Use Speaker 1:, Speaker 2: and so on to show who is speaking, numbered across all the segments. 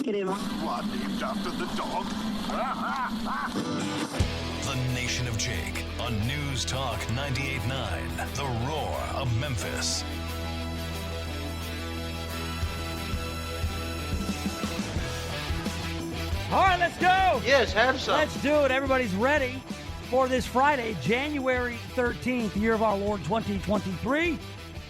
Speaker 1: Get him.
Speaker 2: What, named after the dog?
Speaker 3: The Nation of Jake on NewsTalk 98.9, The Roar of Memphis.
Speaker 4: All right, let's go.
Speaker 5: Yes, have some.
Speaker 4: Let's do it. Everybody's ready for this Friday, January 13th, year of our Lord 2023.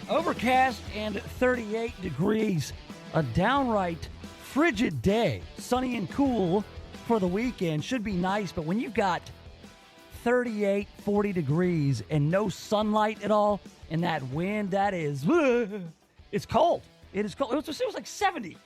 Speaker 4: Overcast and 38 degrees. A downright frigid day. Sunny and cool for the weekend. Should be nice, but when you've got 38, 40 degrees and no sunlight at all, and that wind, that is, it's cold. It is cold. It was like 70.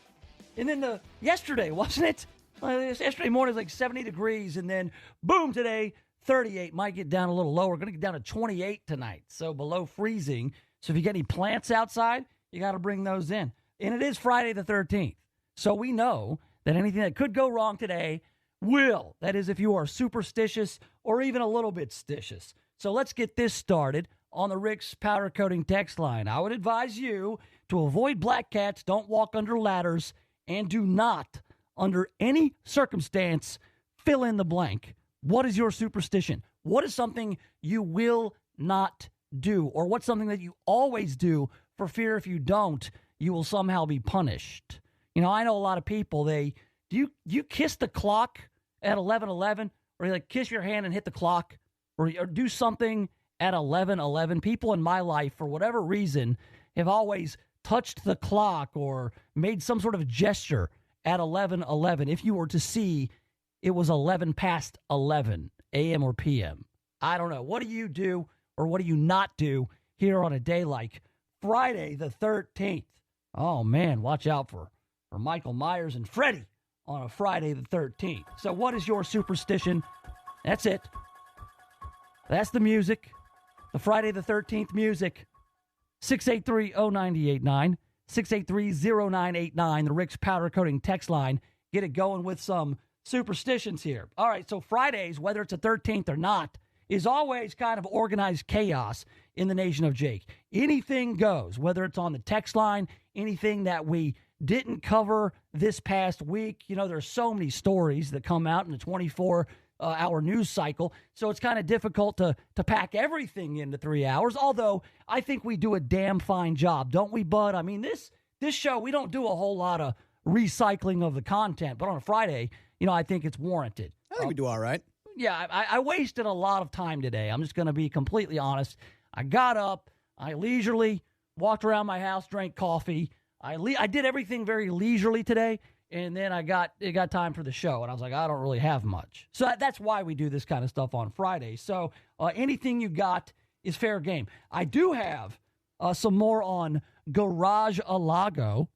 Speaker 4: And then yesterday, wasn't it? Yesterday morning was like 70 degrees, and then boom, today, 38. Might get down a little lower. Going to get down to 28 tonight, so below freezing. So if you get any plants outside, you got to bring those in. And it is Friday the 13th, so we know that anything that could go wrong today will. That is, if you are superstitious or even a little bit stitious. So let's get this started on the Rick's Powder Coating text line. I would advise you to avoid black cats, don't walk under ladders, and do not, under any circumstance, fill in the blank. What is your superstition? What is something you will not do? Or what's something that you always do for fear if you don't, you will somehow be punished? You know, I know a lot of people, do you kiss the clock at 11:11? Or you like kiss your hand and hit the clock? Or do something at 11:11? People in my life, for whatever reason, have always touched the clock or made some sort of gesture at 11:11 if you were to see it was 11 past 11 a.m. or p.m. I don't know. What do you do or what do you not do here on a day like Friday the 13th? Oh, man, watch out for Michael Myers and Freddy on a Friday the 13th. So what is your superstition? That's it. That's the music. The Friday the 13th music. 683-0989. 683-0989, the Rick's Powder Coating text line. Get it going with some superstitions here. All right, so Fridays, whether it's the 13th or not, is always kind of organized chaos in the Nation of Jake. Anything goes, whether it's on the text line, anything that we didn't cover this past week. You know, there's so many stories that come out in the 24-hour news cycle, so it's kind of difficult to pack everything into 3 hours, although I think we do a damn fine job, don't we, Bud? I mean, this show, we don't do a whole lot of recycling of the content, but on a Friday, you know, I think it's warranted.
Speaker 6: I think we do all right.
Speaker 4: Yeah, I wasted a lot of time today. I'm just going to be completely honest. I got up, I leisurely walked around my house, drank coffee. I did everything very leisurely today, and then it got time for the show, and I was like, I don't really have much. So that's why we do this kind of stuff on Friday. So anything you got is fair game. I do have some more on Garage Alago.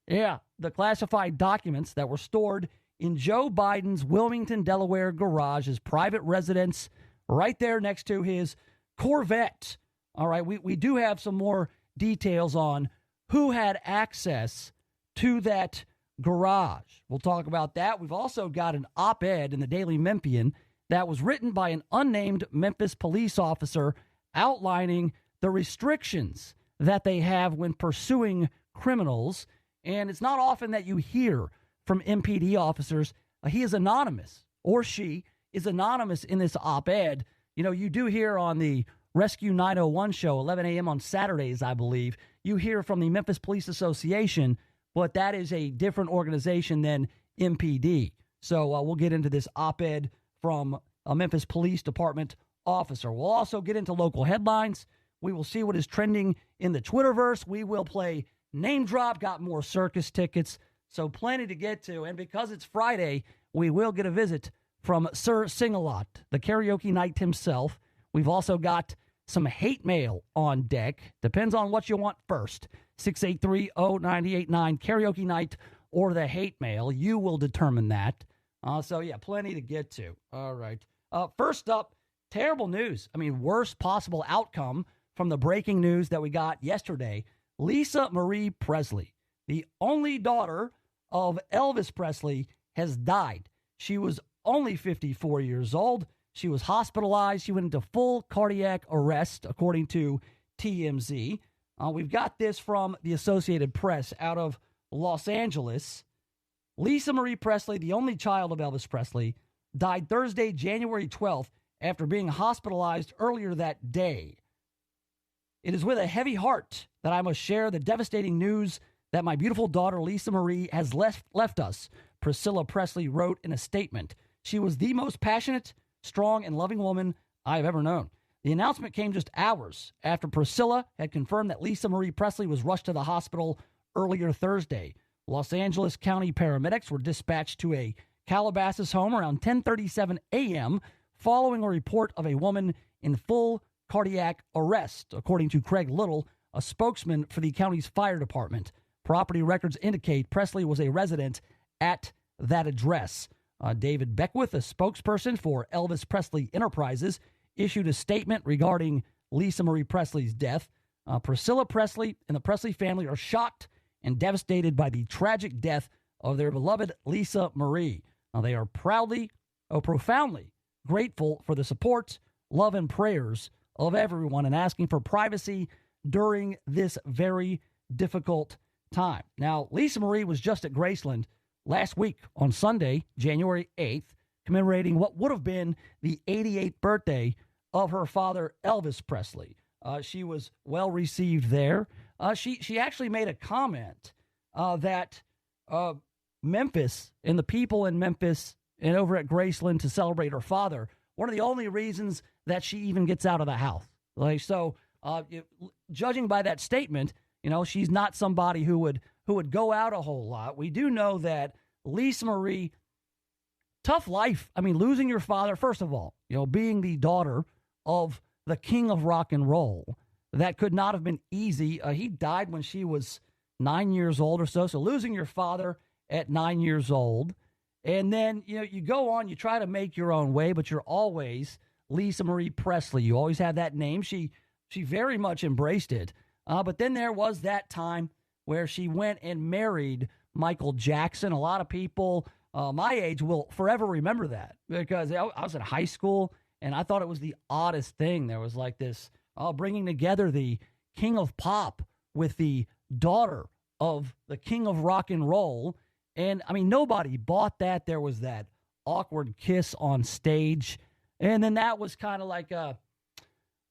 Speaker 4: Yeah, the classified documents that were stored in Joe Biden's Wilmington, Delaware garage, his private residence, right there next to his Corvette. All right, we do have some more details on who had access to that garage. We'll talk about that. We've also got an op-ed in the Daily Memphian that was written by an unnamed Memphis police officer outlining the restrictions that they have when pursuing criminals. And it's not often that you hear from MPD officers. He is anonymous, or she is anonymous in this op-ed. You know, you do hear on the Rescue 901 show, 11 a.m. on Saturdays, I believe, you hear from the Memphis Police Association, but that is a different organization than MPD. So we'll get into this op-ed from a Memphis Police Department officer. We'll also get into local headlines. We will see what is trending in the Twitterverse. We will play Name Drop, got more circus tickets, so plenty to get to. And because it's Friday, we will get a visit from Sir Sing-A-Lot, the karaoke night himself. We've also got some hate mail on deck. Depends on what you want first. 683-0989, karaoke night or the hate mail. You will determine that. So, yeah, plenty to get to. All right. First up, terrible news. I mean, worst possible outcome from the breaking news that we got yesterday. Lisa Marie Presley, the only daughter of Elvis Presley, has died. She was only 54 years old. She was hospitalized. She went into full cardiac arrest, according to TMZ. We've got this from the Associated Press out of Los Angeles. Lisa Marie Presley, the only child of Elvis Presley, died Thursday, January 12th, after being hospitalized earlier that day. It is with a heavy heart that I must share the devastating news that my beautiful daughter, Lisa Marie, has left us, Priscilla Presley wrote in a statement. She was the most passionate, strong, and loving woman I have ever known. The announcement came just hours after Priscilla had confirmed that Lisa Marie Presley was rushed to the hospital earlier Thursday. Los Angeles County paramedics were dispatched to a Calabasas home around 10:37 a.m. following a report of a woman in full cardiac arrest, according to Craig Little, a spokesman for the county's fire department. Property records indicate Presley was a resident at that address. David Beckwith, a spokesperson for Elvis Presley Enterprises, issued a statement regarding Lisa Marie Presley's death. Priscilla Presley and the Presley family are shocked and devastated by the tragic death of their beloved Lisa Marie. They are profoundly grateful for the support, love, and prayers of everyone and asking for privacy during this very difficult time. Now, Lisa Marie was just at Graceland last week on Sunday, January 8th, commemorating what would have been the 88th birthday of her father, Elvis Presley. She was well received there. She actually made a comment that Memphis and the people in Memphis and over at Graceland to celebrate her father, one of the only reasons that she even gets out of the house. Judging by that statement, she's not somebody who would go out a whole lot. We do know that Lisa Marie, tough life. I mean, losing your father, first of all, being the daughter of the king of rock and roll, that could not have been easy. He died when she was 9 years old or so. So losing your father at 9 years old. And then, you go on, you try to make your own way, but you're always Lisa Marie Presley. You always have that name. She very much embraced it. But then there was that time where she went and married Michael Jackson. A lot of people my age will forever remember that because I was in high school and I thought it was the oddest thing. There was like this bringing together the king of pop with the daughter of the king of rock and roll. And, I mean, nobody bought that. There was that awkward kiss on stage. And then that was kind of like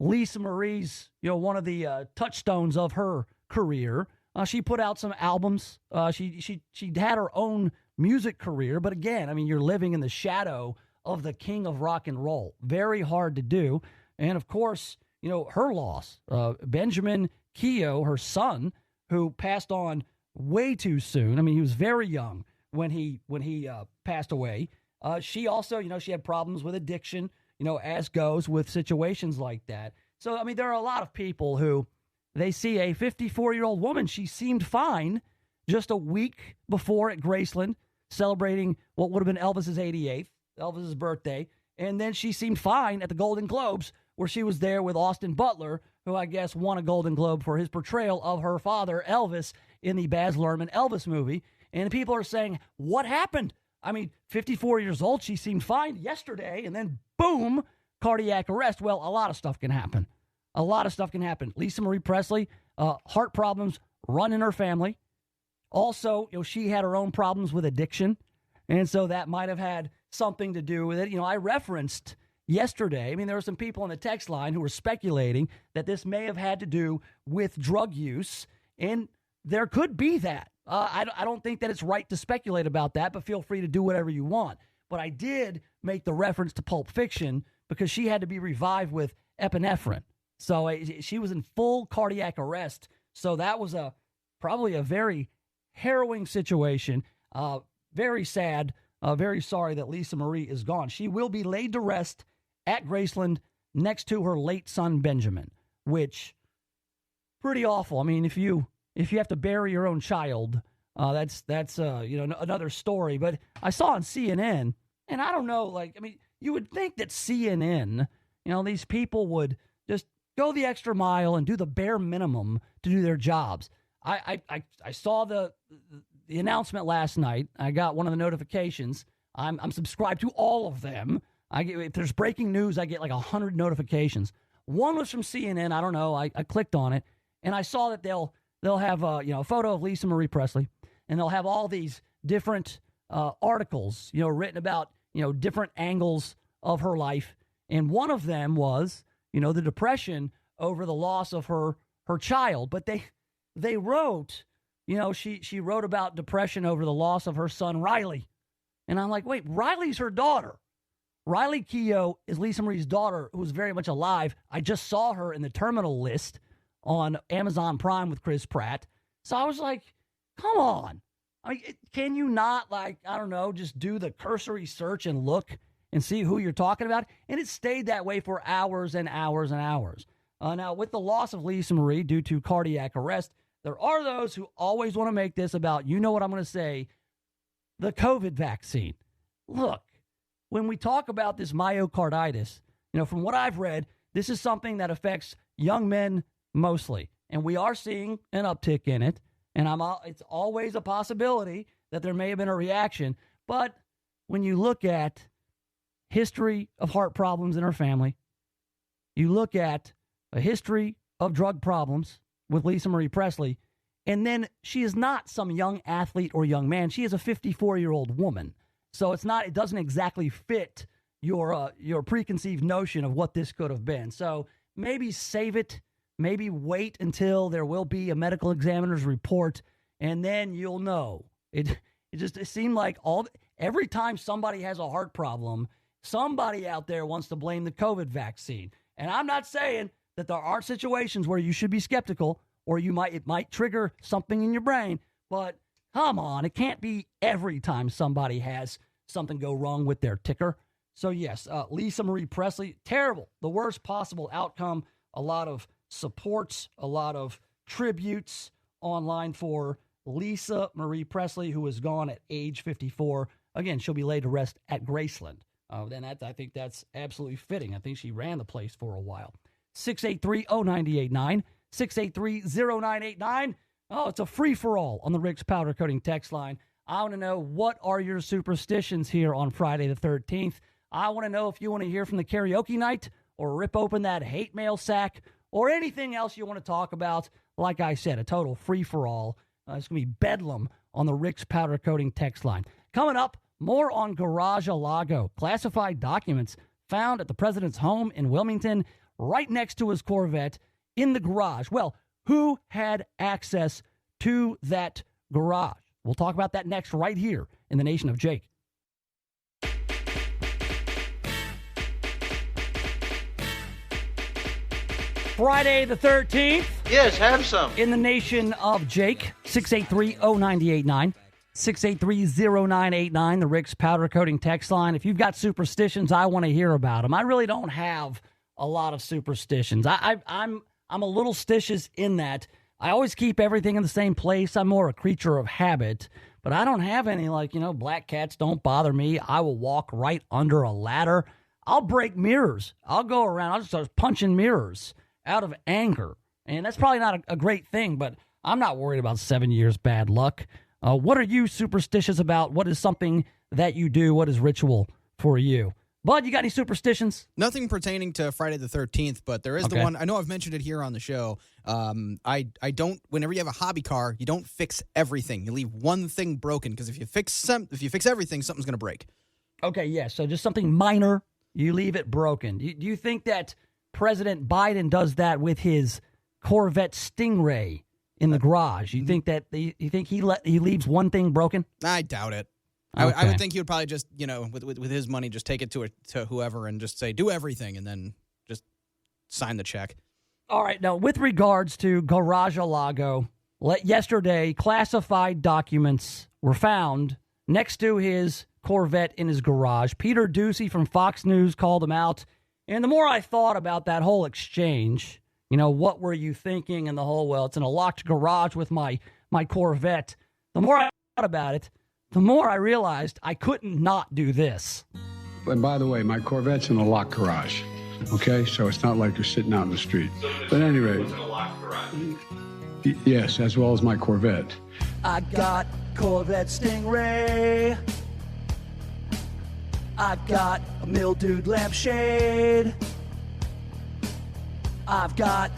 Speaker 4: Lisa Marie's, one of the touchstones of her career. She put out some albums. She had her own music career. But again, I mean, you're living in the shadow of the king of rock and roll. Very hard to do. And, of course, her loss. Benjamin Keough, her son, who passed on way too soon. I mean, he was very young when he passed away. She also, she had problems with addiction, as goes with situations like that. So, I mean, there are a lot of people who they see a 54-year-old woman. She seemed fine just a week before at Graceland, celebrating what would have been Elvis's 88th, Elvis's birthday. And then she seemed fine at the Golden Globes, where she was there with Austin Butler, who I guess won a Golden Globe for his portrayal of her father, Elvis, in the Baz Luhrmann Elvis movie. And people are saying, what happened? I mean, 54 years old, she seemed fine yesterday, and then boom, cardiac arrest. Well, a lot of stuff can happen. A lot of stuff can happen. Lisa Marie Presley, heart problems run in her family. Also, she had her own problems with addiction, and so that might have had something to do with it. I referenced yesterday, I mean, there were some people on the text line who were speculating that this may have had to do with drug use, and there could be that. I don't think that it's right to speculate about that, but feel free to do whatever you want. But I did make the reference to Pulp Fiction because she had to be revived with epinephrine. So she was in full cardiac arrest. So that was probably a very harrowing situation. Very sad. Very sorry that Lisa Marie is gone. She will be laid to rest at Graceland next to her late son, Benjamin, which pretty awful. I mean, if you have to bury your own child, that's another story. But I saw on CNN, and I don't know, you would think that CNN, these people would just go the extra mile and do the bare minimum to do their jobs. I saw the announcement last night. I got one of the notifications. I'm subscribed to all of them. If there's breaking news, I get like 100 notifications. One was from CNN. I don't know. I clicked on it, and I saw that they'll have a photo of Lisa Marie Presley, and they'll have all these different articles, written about, different angles of her life. And one of them was, the depression over the loss of her child. But they wrote, she wrote about depression over the loss of her son, Riley. And I'm like, wait, Riley's her daughter. Riley Keough is Lisa Marie's daughter, who's very much alive. I just saw her in the terminal list on Amazon Prime with Chris Pratt. So I was like, come on. I mean, can you not, just do the cursory search and look and see who you're talking about? And it stayed that way for hours and hours and hours. Now, with the loss of Lisa Marie due to cardiac arrest, there are those who always want to make this about, what I'm going to say, the COVID vaccine. Look, when we talk about this myocarditis, from what I've read, this is something that affects young men mostly. And we are seeing an uptick in it. And it's always a possibility that there may have been a reaction. But when you look at history of heart problems in her family, you look at a history of drug problems with Lisa Marie Presley, and then she is not some young athlete or young man. She is a 54-year-old woman. So it doesn't exactly fit your preconceived notion of what this could have been. So maybe save it. Maybe wait until there will be a medical examiner's report, and then you'll know. It seemed like every time somebody has a heart problem, somebody out there wants to blame the COVID vaccine. And I'm not saying that there aren't situations where you should be skeptical or it might trigger something in your brain, but come on, it can't be every time somebody has something go wrong with their ticker. So yes, Lisa Marie Presley, terrible, the worst possible outcome. A lot of supports, a lot of tributes online for Lisa Marie Presley, who is gone at age 54. Again, she'll be laid to rest at Graceland. I think that's absolutely fitting. I think she ran the place for a while. 683-0989, 683-0989. Oh, it's a free-for-all on the Rick's Powder Coating text line. I want to know, what are your superstitions here on Friday the 13th? I want to know if you want to hear from the karaoke night or rip open that hate mail sack or anything else you want to talk about. Like I said, a total free-for-all. It's going to be bedlam on the Rick's Powder Coating text line. Coming up, more on Garage-a-Lago. Classified documents found at the president's home in Wilmington, right next to his Corvette, in the garage. Well, who had access to that garage? We'll talk about that next right here in the Nation of Jake. Friday the 13th.
Speaker 1: Yes, have some.
Speaker 4: In the Nation of Jake, 683-0989, 683-0989, the Rick's Powder Coating text line. If you've got superstitions, I want to hear about them. I really don't have a lot of superstitions. I'm a little stitious in that I always keep everything in the same place. I'm more a creature of habit, but I don't have any black cats don't bother me. I will walk right under a ladder. I'll break mirrors. I'll go around. I'll just start punching mirrors out of anger. And that's probably not a great thing, but I'm not worried about 7 years bad luck. What are you superstitious about? What is something that you do? What is ritual for you? Bud, you got any superstitions?
Speaker 5: Nothing pertaining to Friday the 13th, but there is the one. I know I've mentioned it here on the show. I don't. Whenever you have a hobby car, you don't fix everything. You leave one thing broken, because if you fix everything, something's going to break. Okay, yeah. So just something minor, you leave it broken. Do you think that President Biden does that with his Corvette Stingray in the garage? You think that he leaves one thing broken? I doubt it. Okay. I would think he would probably just, with his money, just take it to whoever and just say, do everything, and then just sign the check. All right. Now, with regards to Garage-a-Lago, yesterday, classified documents were found next to his Corvette in his garage. Peter Ducey from Fox News called him out. And the more I thought about that whole exchange, what were you thinking? And the whole, it's in a locked garage with my Corvette. The more I thought about it, the more I realized I couldn't not do this.
Speaker 6: And by the way, my Corvette's in a locked garage, okay? So it's not like you're sitting out in the street. But at any rate, in a locked garage. Yes, as well as my Corvette.
Speaker 4: I got Corvette Stingray. I've got a mildewed lampshade. I've got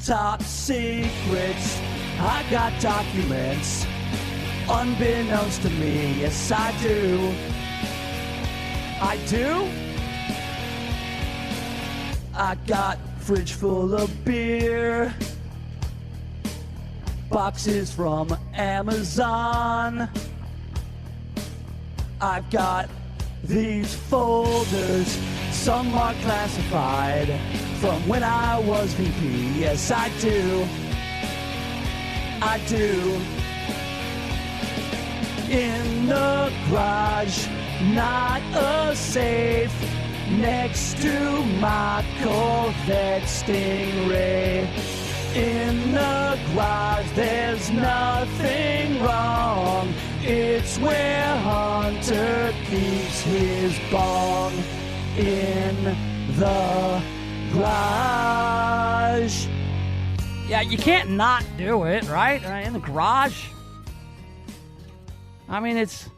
Speaker 4: top secrets. I got documents. Unbeknownst to me, yes I do. I do? I got fridge full of beer, boxes from Amazon. I've got these folders, some are classified, from when I was VP. Yes, I do. I do. In the garage, not a safe, next to my Corvette Stingray. In the garage, there's nothing wrong. It's where Hunter keeps his bong. In the garage. Yeah, you can't not do it, right? In the garage. I mean, it's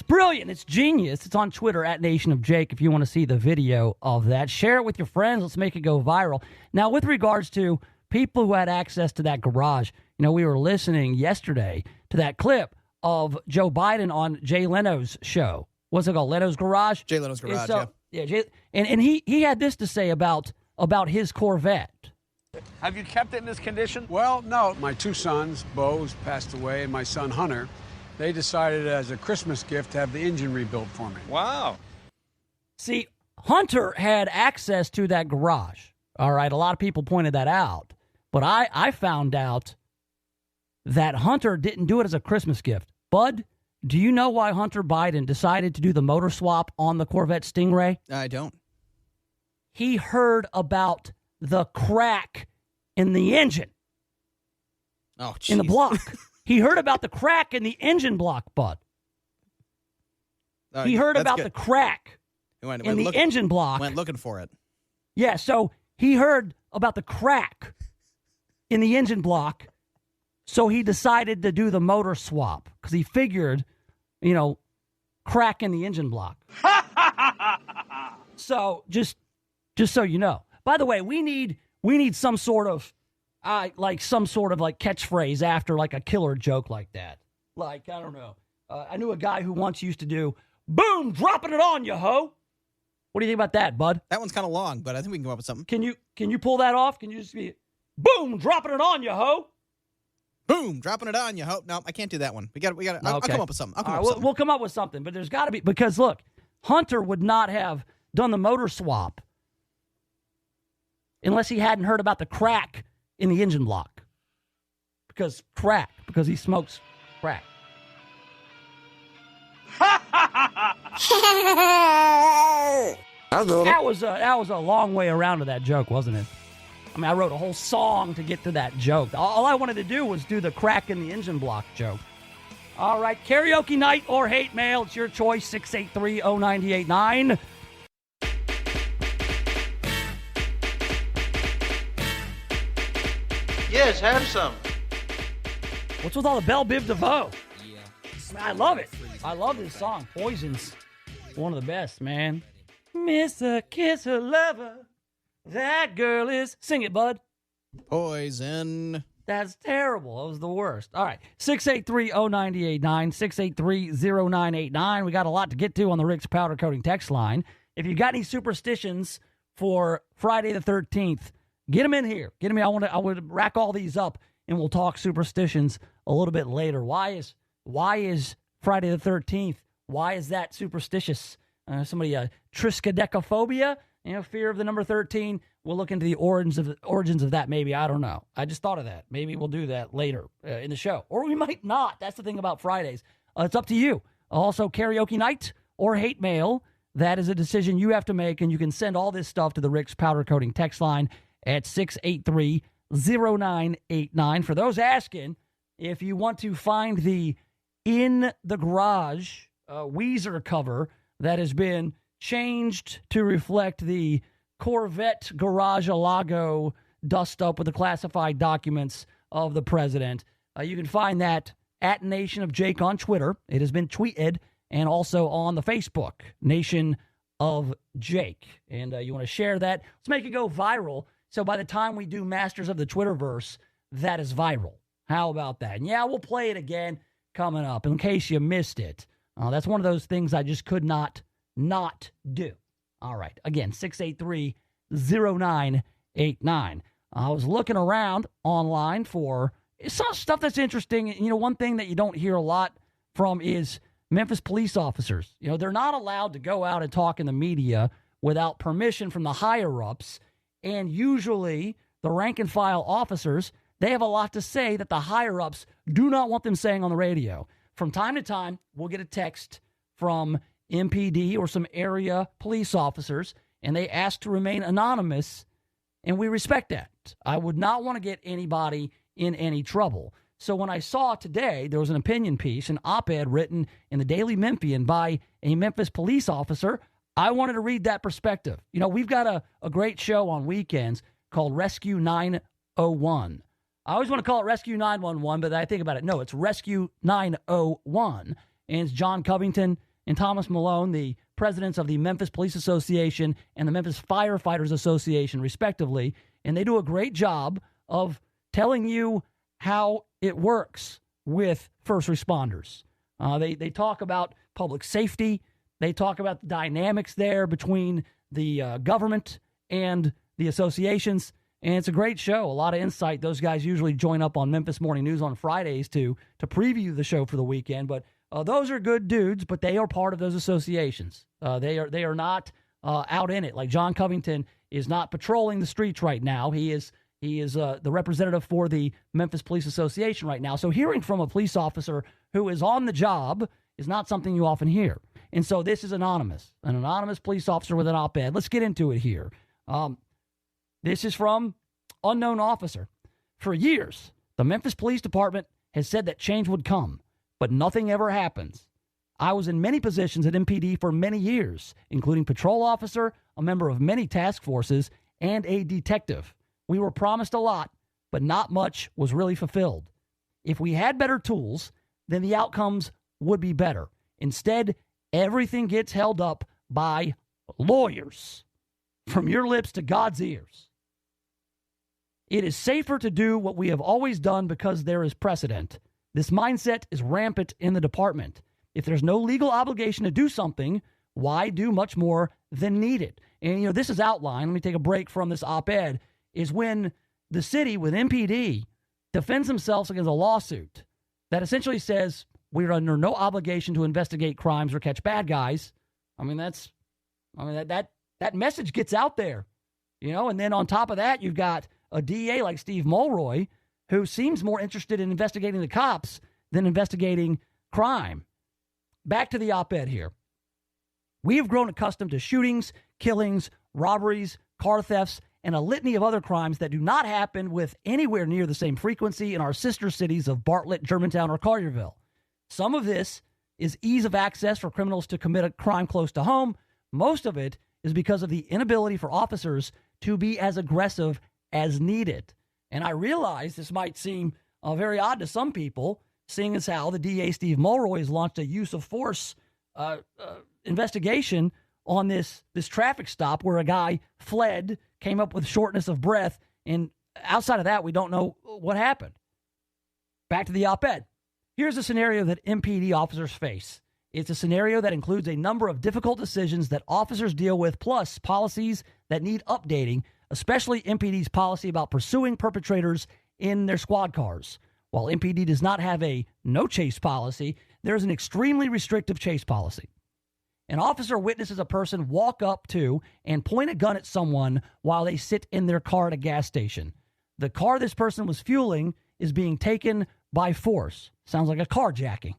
Speaker 4: brilliant. It's genius. It's on Twitter at Nation of Jake if you want to see the video of that. Share it with your friends. Let's make it go viral. Now, with regards to people who had access to that garage, we were listening yesterday to that clip of Joe Biden on Jay Leno's show. What's it called? Leno's Garage?
Speaker 5: Jay Leno's Garage,
Speaker 4: Yeah, and he had this to say about his Corvette.
Speaker 1: Have you kept it in this condition?
Speaker 6: Well, no. My two sons, Bo's passed away, and my son Hunter, they decided as a Christmas gift to have the engine rebuilt for me.
Speaker 1: Wow.
Speaker 4: See, Hunter had access to that garage. All right, a lot of people pointed that out. But I found out that Hunter didn't do it as a Christmas gift. Bud, do you know why Hunter Biden decided to do the motor swap on the Corvette Stingray?
Speaker 5: I don't.
Speaker 4: He heard about the crack in the engine.
Speaker 5: Oh, geez.
Speaker 4: In the block. He heard about the crack in the engine block, Bud. He heard about the crack in the engine block.
Speaker 5: Went looking for it.
Speaker 4: Yeah, so he heard about the crack in the engine block, so he decided to do the motor swap because he figured, crack in the engine block. So just so you know. By the way, we need some sort of catchphrase after like a killer joke like that. Like, I don't know. I knew a guy who once used to do, boom, dropping it on you, ho. What do you think about that, Bud?
Speaker 5: That one's kind of long, but I think we can come up with something.
Speaker 4: Can you pull that off? Can you just be, boom, dropping it on you, ho?
Speaker 5: Boom, dropping it on you, ho. No, I can't do that one. We got. I'll come up with something.
Speaker 4: We'll come up with something, but there's got to be, because look, Hunter would not have done the motor swap unless he hadn't heard about the crack in the engine block. Because he smokes crack. That was a long way around to that joke, wasn't it? I mean, I wrote a whole song to get to that joke. All I wanted to do was do the crack in the engine block joke. All right, karaoke night or hate mail, it's your choice, 683-0989.
Speaker 7: Yes, have some.
Speaker 4: What's with all the Belle Biv DeVoe? Yeah. I mean, I love it. I love this song. Poison's one of the best, man. Miss a kiss her lover. That girl is... Sing it, bud.
Speaker 5: Poison.
Speaker 4: That's terrible. That was the worst. All right. 683-0989. 683-0989. We got a lot to get to on the Rick's Powder Coating text line. If you got any superstitions for Friday the 13th, get them in here. Get them in. I want to rack all these up, and we'll talk superstitions a little bit later. Why is Friday the 13th? Why is that superstitious? Somebody triskaidekaphobia, fear of the number 13. We'll look into the origins of that. Maybe, I don't know. I just thought of that. Maybe we'll do that later in the show, or we might not. That's the thing about Fridays. It's up to you. Also, karaoke night or hate mail. That is a decision you have to make, and you can send all this stuff to the Rick's Powder Coating text line at 683-0989. For those asking, if you want to find the In the Garage Weezer cover that has been changed to reflect the Corvette Garage-a-Lago dust-up with the classified documents of the president, you can find that at Nation of Jake on Twitter. It has been tweeted, and also on the Facebook, Nation of Jake. And you want to share that. Let's make it go viral. So by the time we do Masters of the Twitterverse, that is viral. How about that? And yeah, we'll play it again. coming up in case you missed it. That's one of those things I just could not do. All right. Again, 683-0989. I was looking around online for some stuff that's interesting. You know, one thing that you don't hear a lot from is Memphis police officers. You know, they're not allowed to go out and talk in the media without permission from the higher-ups. And usually the rank-and-file officers, they have a lot to say that the higher-ups do not want them saying on the radio. From time to time, we'll get a text from MPD or some area police officers, and they ask to remain anonymous, and we respect that. I would not want to get anybody in any trouble. So when I saw today there was an opinion piece, an op-ed written in the Daily Memphian by a Memphis police officer, I wanted to read that perspective. You know, we've got a great show on weekends called Rescue 901. I always want to call it Rescue 911, but I think about it. No, it's Rescue 901. And it's John Covington and Thomas Malone, the presidents of the Memphis Police Association and the Memphis Firefighters Association, respectively. And they do a great job of telling you how it works with first responders. They talk about public safety. They talk about the dynamics there between the government and the associations. And it's a great show, a lot of insight. Those guys usually join up on Memphis Morning News on Fridays to preview the show for the weekend. But those are good dudes, but they are part of those associations. They are not out in it. Like John Covington is not patrolling the streets right now. He is the representative for the Memphis Police Association right now. So hearing from a police officer who is on the job is not something you often hear. And so this is anonymous, an anonymous police officer with an op-ed. Let's get into it here. This is from unknown officer. For years, the Memphis Police Department has said that change would come, but nothing ever happens. I was in many positions at MPD for many years, including patrol officer, a member of many task forces, and a detective. We were promised a lot, but not much was really fulfilled. If we had better tools, then the outcomes would be better. Instead, everything gets held up by lawyers. From your lips to God's ears. It is safer to do what we have always done because there is precedent. This mindset is rampant in the department. If there's no legal obligation to do something, why do much more than needed? And, you know, this is outlined. Let me take a break from this op-ed. Is when the city with MPD defends themselves against a lawsuit that essentially says we're under no obligation to investigate crimes or catch bad guys. That message gets out there, you know, and then on top of that, you've got a DA like Steve Mulroy, who seems more interested in investigating the cops than investigating crime. Back to the op-ed here. We have grown accustomed to shootings, killings, robberies, car thefts, and a litany of other crimes that do not happen with anywhere near the same frequency in our sister cities of Bartlett, Germantown, or Collierville. Some of this is ease of access for criminals to commit a crime close to home. Most of it is because of the inability for officers to be as aggressive as needed. And I realize this might seem very odd to some people, seeing as how the DA Steve Mulroy has launched a use of force investigation on this traffic stop where a guy fled, came up with shortness of breath, and outside of that, we don't know what happened. Back to the op-ed. Here's a scenario that MPD officers face. It's a scenario that includes a number of difficult decisions that officers deal with, plus policies that need updating, especially MPD's policy about pursuing perpetrators in their squad cars. While MPD does not have a no-chase policy, there's an extremely restrictive chase policy. An officer witnesses a person walk up to and point a gun at someone while they sit in their car at a gas station. The car this person was fueling is being taken by force. Sounds like a carjacking.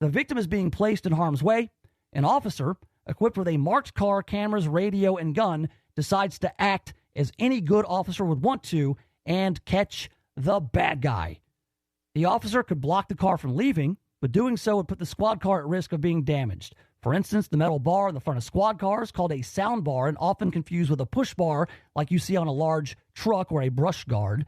Speaker 4: The victim is being placed in harm's way. An officer, equipped with a marked car, cameras, radio, and gun, decides to act as any good officer would want to and catch the bad guy. The officer could block the car from leaving, but doing so would put the squad car at risk of being damaged. For instance, the metal bar in the front of squad cars, called a sound bar and often confused with a push bar like you see on a large truck or a brush guard,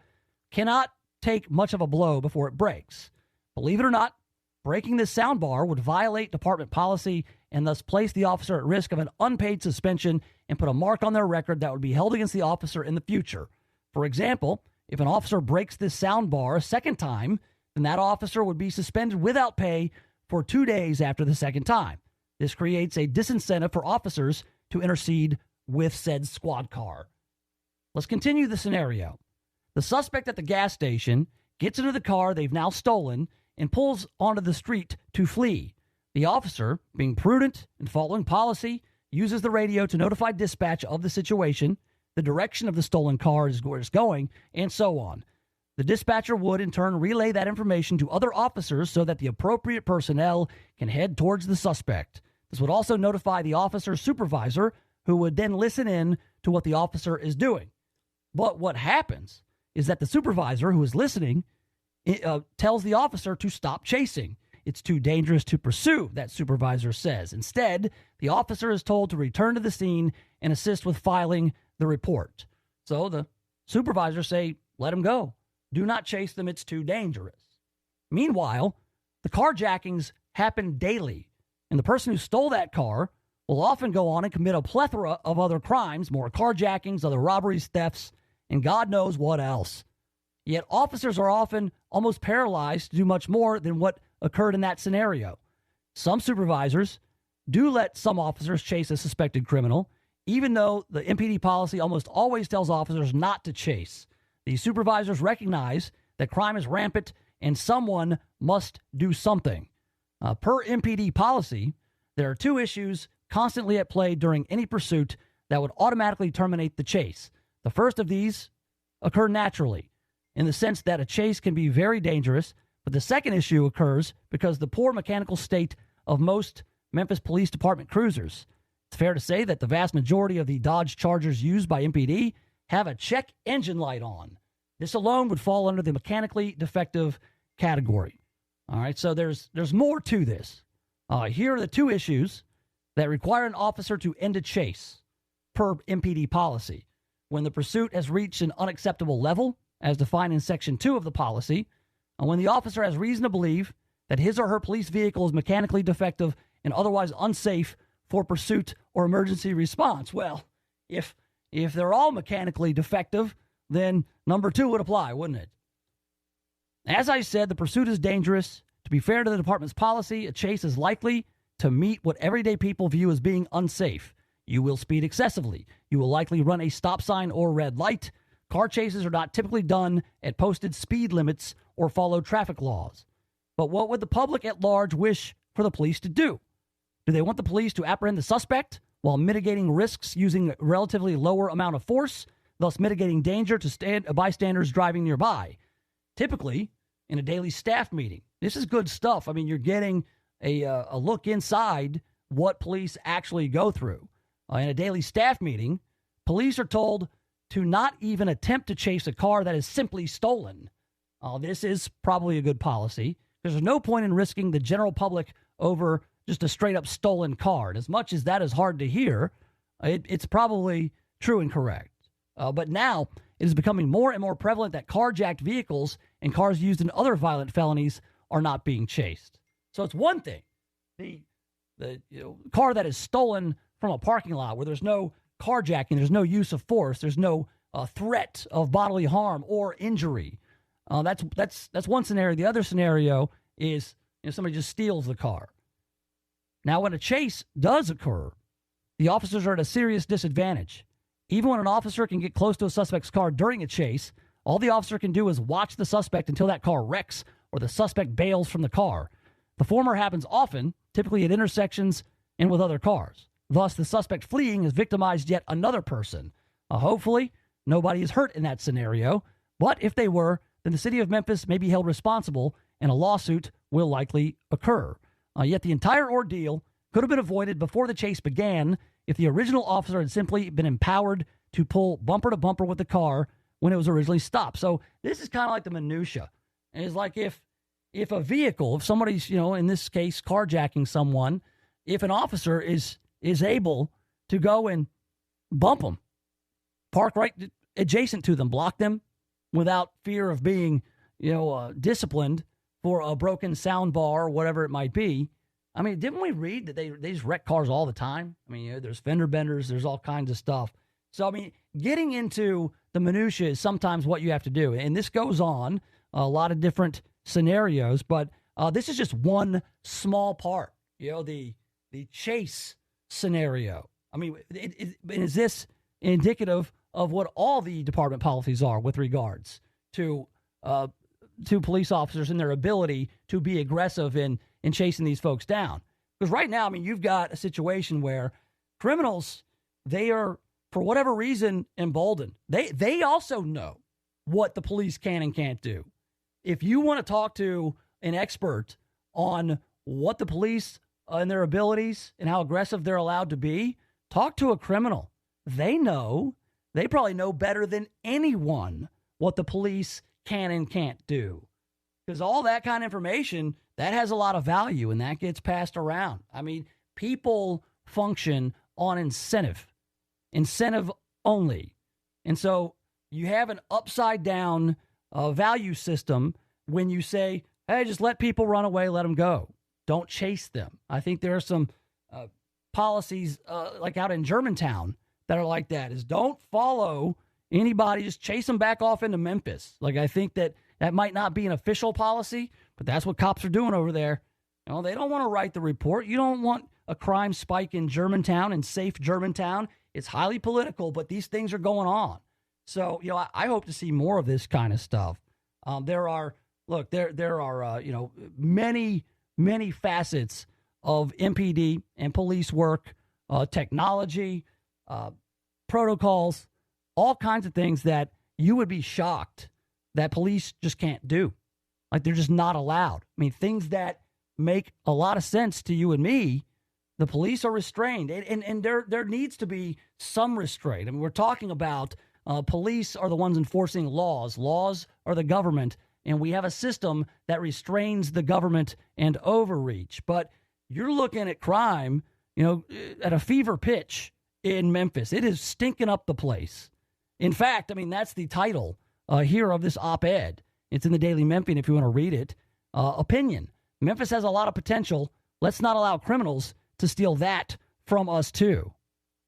Speaker 4: cannot take much of a blow before it breaks. Believe it or not, breaking this sound bar would violate department policy and thus place the officer at risk of an unpaid suspension and put a mark on their record that would be held against the officer in the future. For example, if an officer breaks this sound bar a second time, then that officer would be suspended without pay for 2 days after the second time. This creates a disincentive for officers to intercede with said squad car. Let's continue the scenario. The suspect at the gas station gets into the car they've now stolen and pulls onto the street to flee. The officer, being prudent and following policy, uses the radio to notify dispatch of the situation, the direction of the stolen car is where it's going, and so on. The dispatcher would, in turn, relay that information to other officers so that the appropriate personnel can head towards the suspect. This would also notify the officer's supervisor, who would then listen in to what the officer is doing. But what happens is that the supervisor who is listening tells the officer to stop chasing. It's too dangerous to pursue, that supervisor says. Instead, the officer is told to return to the scene and assist with filing the report. So the supervisors say, let him go. Do not chase them. It's too dangerous. Meanwhile, the carjackings happen daily, and the person who stole that car will often go on and commit a plethora of other crimes, more carjackings, other robberies, thefts, and God knows what else. Yet officers are often almost paralyzed to do much more than what occurred in that scenario. Some supervisors do let some officers chase a suspected criminal, even though the MPD policy almost always tells officers not to chase. These supervisors recognize that crime is rampant and someone must do something. Per MPD policy, there are two issues constantly at play during any pursuit that would automatically terminate the chase. The first of these occur naturally, in the sense that a chase can be very dangerous, but the second issue occurs because the poor mechanical state of most Memphis Police Department cruisers. It's fair to say that the vast majority of the Dodge Chargers used by MPD have a check engine light on. This alone would fall under the mechanically defective category. All right, so there's more to this. Here are the two issues that require an officer to end a chase per MPD policy. When the pursuit has reached an unacceptable level, as defined in Section 2 of the policy, and when the officer has reason to believe that his or her police vehicle is mechanically defective and otherwise unsafe for pursuit or emergency response. Well, if they're all mechanically defective, then number 2 would apply, wouldn't it? As I said, the pursuit is dangerous. To be fair to the department's policy, a chase is likely to meet what everyday people view as being unsafe. You will speed excessively. You will likely run a stop sign or red light. Car chases are not typically done at posted speed limits or follow traffic laws. But what would the public at large wish for the police to do? Do they want the police to apprehend the suspect while mitigating risks using a relatively lower amount of force, thus mitigating danger to bystanders driving nearby? Typically, in a daily staff meeting, this is good stuff. I mean, you're getting a look inside what police actually go through. In a daily staff meeting, police are told to not even attempt to chase a car that is simply stolen. This is probably a good policy. There's no point in risking the general public over just a straight-up stolen car. And as much as that is hard to hear, it's probably true and correct. But now it is becoming more and more prevalent that carjacked vehicles and cars used in other violent felonies are not being chased. So it's one thing, the car that is stolen from a parking lot where there's no carjacking, there's no use of force, there's no threat of bodily harm or injury. That's one scenario. The other scenario is somebody just steals the car. Now, when a chase does occur, the officers are at a serious disadvantage. Even when an officer can get close to a suspect's car during a chase, all the officer can do is watch the suspect until that car wrecks or the suspect bails from the car. The former happens often, typically at intersections and with other cars. Thus, the suspect fleeing has victimized yet another person. Hopefully, nobody is hurt in that scenario, but if they were, then the city of Memphis may be held responsible and a lawsuit will likely occur. Yet the entire ordeal could have been avoided before the chase began if the original officer had simply been empowered to pull bumper to bumper with the car when it was originally stopped. So this is kind of like the minutia. And it's like if a vehicle, if somebody's, in this case, carjacking someone, if an officer is able to go and bump them, park right adjacent to them, block them without fear of being, disciplined for a broken sound bar or whatever it might be. I mean, didn't we read that they just wreck cars all the time? I mean, there's fender benders, there's all kinds of stuff. So, I mean, getting into the minutia is sometimes what you have to do. And this goes on. A lot of different scenarios, but this is just one small part. The chase scenario. I mean, is this indicative of what all the department policies are with regards to police officers and their ability to be aggressive in chasing these folks down? Because right now, I mean, you've got a situation where criminals, they are, for whatever reason, emboldened. They also know what the police can and can't do. If you want to talk to an expert on what the police and their abilities and how aggressive they're allowed to be, talk to a criminal. They probably know better than anyone what the police can and can't do. Because all that kind of information, that has a lot of value, and that gets passed around. I mean, people function on incentive only. And so you have an upside down value system when you say, hey, just let people run away, let them go. Don't chase them. I think there are some policies like out in Germantown that are like that, is don't follow anybody, just chase them back off into Memphis. Like, I think that might not be an official policy, but that's what cops are doing over there. They don't want to write the report. You don't want a crime spike in Germantown, in safe Germantown. It's highly political, but these things are going on. So, I hope to see more of this kind of stuff. There are many, many facets of MPD and police work, technology, protocols, all kinds of things that you would be shocked that police just can't do. Like, they're just not allowed. I mean, things that make a lot of sense to you and me, the police are restrained. And there needs to be some restraint. I mean, we're talking about police are the ones enforcing laws. Laws are the government. And we have a system that restrains the government and overreach. But you're looking at crime, at a fever pitch in Memphis. It is stinking up the place. In fact, I mean, that's the title here of this op-ed. It's in the Daily Memphian if you want to read it. Opinion. Memphis has a lot of potential. Let's not allow criminals to steal that from us too.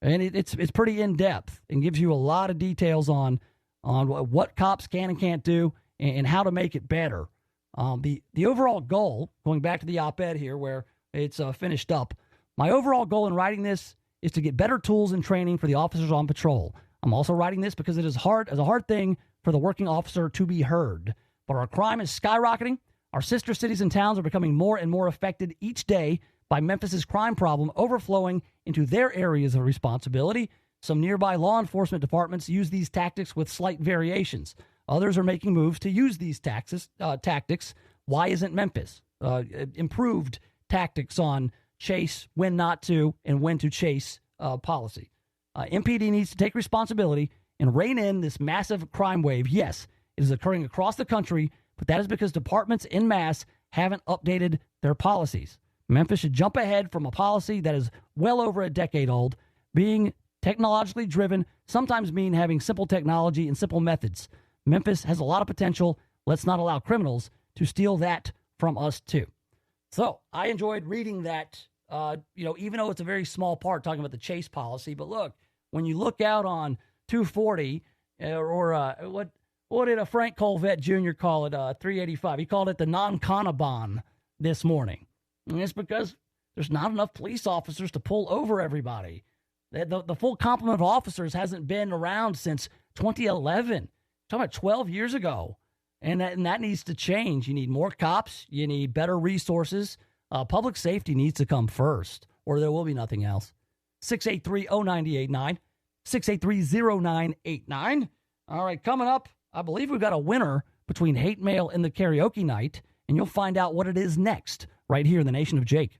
Speaker 4: And it's pretty in-depth and gives you a lot of details on what cops can and can't do and how to make it better. The overall goal, going back to the op-ed here where it's finished up, my overall goal in writing this is to get better tools and training for the officers on patrol. I'm also writing this because it is a hard thing for the working officer to be heard. But our crime is skyrocketing. Our sister cities and towns are becoming more and more affected each day by Memphis's crime problem overflowing into their areas of responsibility. Some nearby law enforcement departments use these tactics with slight variations. Others are making moves to use these tactics. Why isn't Memphis? Improved tactics on chase, when not to, and when to chase policy. MPD needs to take responsibility and rein in this massive crime wave. Yes, it is occurring across the country, but that is because departments en masse haven't updated their policies. Memphis should jump ahead from a policy that is well over a decade old. Being technologically driven sometimes mean having simple technology and simple methods. Memphis has a lot of potential. Let's not allow criminals to steal that from us too. So I enjoyed reading that, even though it's a very small part talking about the chase policy. But look, when you look out on 240 what did a Frank Colvette Jr. call it, 385? He called it the non-Conabon this morning. And it's because there's not enough police officers to pull over everybody. The full complement of officers hasn't been around since 2011. Talking about 12 years ago. And that needs to change. You need more cops. You need better resources. Public safety needs to come first, or there will be nothing else. 683-0989. 683-0989. All right, coming up, I believe we've got a winner between Hate Mail and the Karaoke Night, and you'll find out what it is next, right here in the Nation of Jake.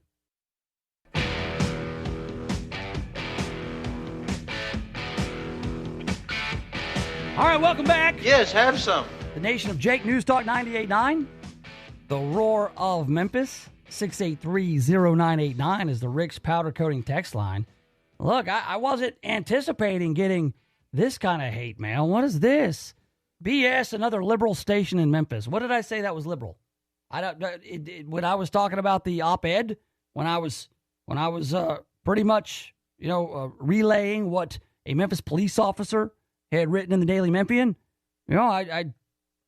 Speaker 4: All right, welcome back.
Speaker 7: Yes, have some.
Speaker 4: The Nation of Jake, NewsTalk 98.9. The Roar of Memphis. 683-0989 is the Rick's Powder Coating text line. Look, I wasn't anticipating getting this kind of hate mail. What is this? BS, another liberal station in Memphis. What did I say that was liberal? When I was talking about the op-ed, when I was pretty much relaying what a Memphis police officer had written in the Daily Memphian, I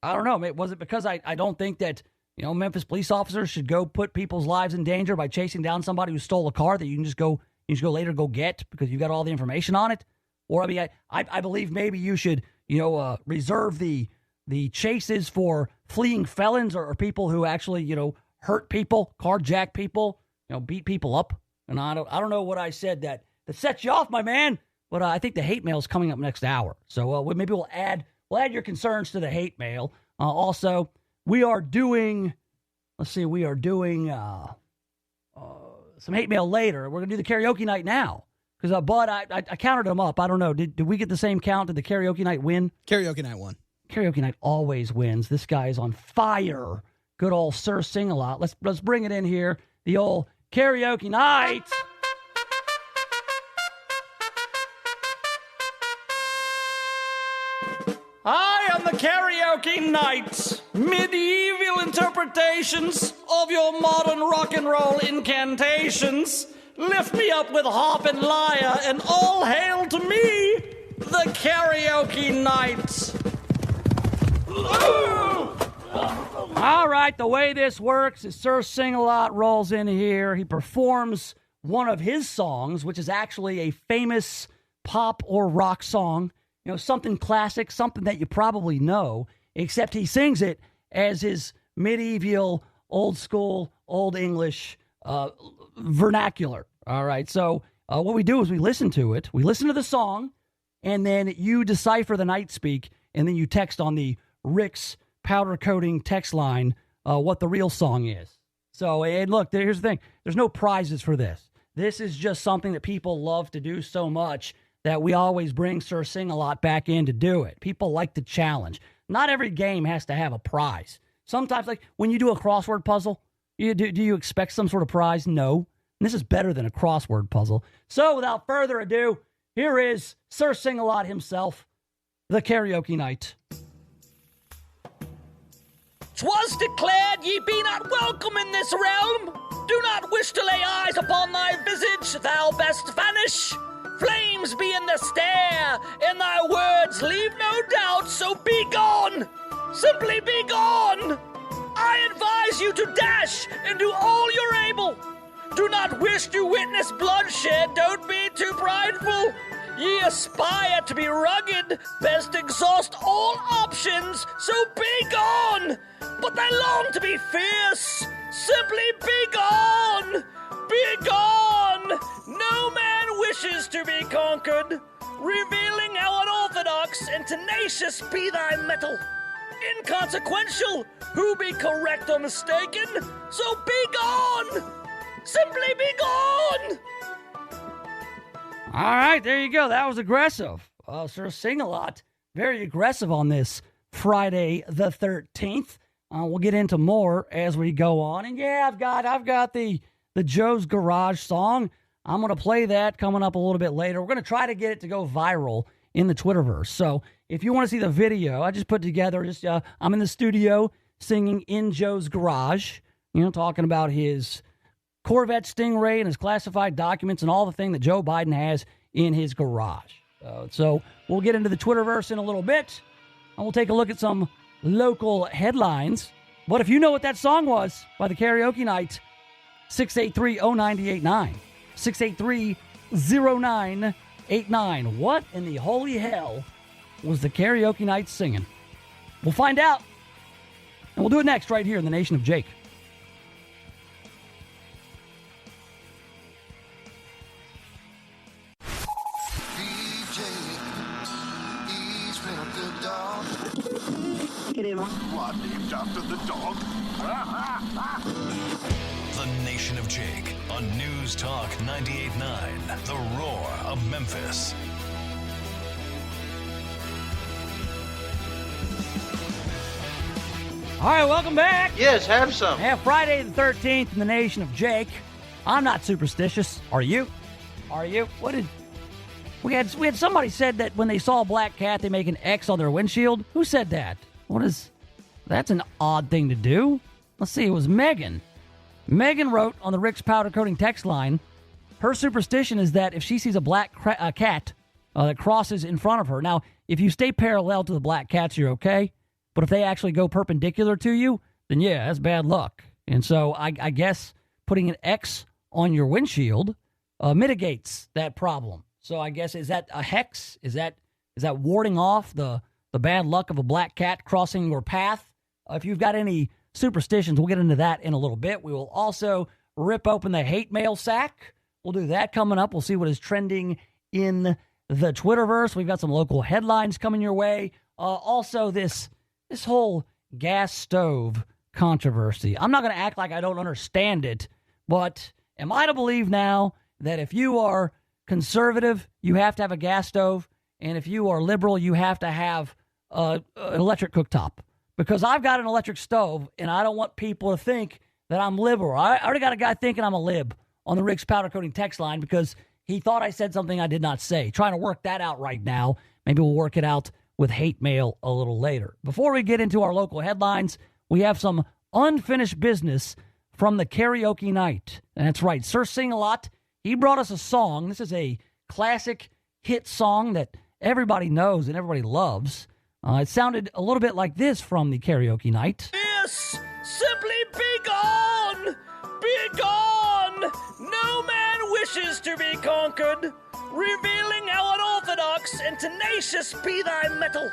Speaker 4: don't know. Was it because I don't think that Memphis police officers should go put people's lives in danger by chasing down somebody who stole a car that you can just go later go get because you've got all the information on it. Or I believe maybe you should reserve the chases for fleeing felons or people who actually hurt people, carjack people, beat people up. And I don't know what I said that sets you off, my man. But I think the hate mail is coming up next hour. So maybe we'll add your concerns to the hate mail. Also, we are doing some hate mail later. We're going to do the karaoke night now. Because, Bud, I counted them up. I don't know. Did we get the same count? Did the karaoke night win?
Speaker 5: Karaoke night won.
Speaker 4: Karaoke night always wins. This guy is on fire. Good old Sir Sing-A-Lot. Let's bring it in here. The old karaoke night. I am the karaoke night. Medieval interpretations of your modern rock and roll incantations. Lift me up with harp and lyre, and all hail to me, the karaoke night. All right, the way this works is Sir Sing-A-Lot rolls in here. He performs one of his songs, which is actually a famous pop or rock song. Something classic, something that you probably know, except he sings it as his medieval, old school, old English vernacular. All right, so what we do is we listen to it. We listen to the song, and then you decipher the night speak, and then you text on the Rick's powder coating text line what the real song is. So, and look, here's the thing. There's no prizes for this. This is just something that people love to do so much that we always bring Sir Sing-A-Lot back in to do it. People like the challenge. Not every game has to have a prize. Sometimes, like when you do a crossword puzzle, do you expect some sort of prize? No. And this is better than a crossword puzzle. So without further ado, here is Sir Sing-A-Lot himself, the karaoke night. 'Twas declared ye be not welcome in this realm. Do not wish to lay eyes upon thy visage, thou best vanish. Flames be in the stare, and thy words leave no doubt, so be gone! Simply be gone! I advise you to dash and do all you're able. Do not wish to witness bloodshed, don't be too prideful. Ye aspire to be rugged, best exhaust all options, so be gone! But they long to be fierce, simply be gone! Be gone! No man wishes to be conquered, revealing how unorthodox and tenacious be thy metal. Inconsequential, who be correct or mistaken, so be gone! Simply be gone! All right, there you go. That was aggressive. Sir Sing-A-Lot, very aggressive on this Friday the 13th. We'll get into more as we go on. And yeah, I've got the Joe's Garage song. I'm going to play that coming up a little bit later. We're going to try to get it to go viral in the Twitterverse. So if you want to see the video, I just put together, I'm in the studio singing in Joe's Garage, talking about his Corvette Stingray and his classified documents and all the thing that Joe Biden has in his garage. So we'll get into the Twitterverse in a little bit, and we'll take a look at some local headlines. But if you know what that song was by the karaoke night, 683-0989. 683-0989. What in the holy hell was the karaoke night singing? We'll find out. And we'll do it next right here in the Nation of Jake.
Speaker 2: What, named after the dog?
Speaker 3: The Nation of Jake on NewsTalk 98.9, The Roar of Memphis.
Speaker 4: All right, welcome back.
Speaker 7: Yes, have some.
Speaker 4: Yeah, Friday the 13th in the Nation of Jake. I'm not superstitious. Are you? Are you? What did... We had somebody said that when they saw a black cat, they make an X on their windshield. Who said that? That's an odd thing to do. Let's see, it was Megan. Megan wrote on the Rick's Powder Coating text line, her superstition is that if she sees a black cat that crosses in front of her, now, if you stay parallel to the black cats, you're okay. But if they actually go perpendicular to you, then yeah, that's bad luck. And so I guess putting an X on your windshield mitigates that problem. So I guess, is that a hex? Is that warding off the bad luck of a black cat crossing your path? If you've got any superstitions, we'll get into that in a little bit. We will also rip open the hate mail sack. We'll do that coming up. We'll see what is trending in the Twitterverse. We've got some local headlines coming your way. Also, this whole gas stove controversy. I'm not going to act like I don't understand it, but am I to believe now that if you are conservative, you have to have a gas stove, and if you are liberal, you have to have an electric cooktop? Because I've got an electric stove, and I don't want people to think that I'm liberal. I already got a guy thinking I'm a lib on the Rick's Powder Coating text line because he thought I said something I did not say. Trying to work that out right now. Maybe we'll work it out with hate mail a little later. Before we get into our local headlines, we have some unfinished business from the karaoke night. And that's right, Sir Sing-A-Lot, he brought us a song. This is a classic hit song that everybody knows and everybody loves. It sounded a little bit like this from the karaoke night.
Speaker 7: Yes, simply be gone, be gone. No man wishes to be conquered, revealing how unorthodox and tenacious be thy metal.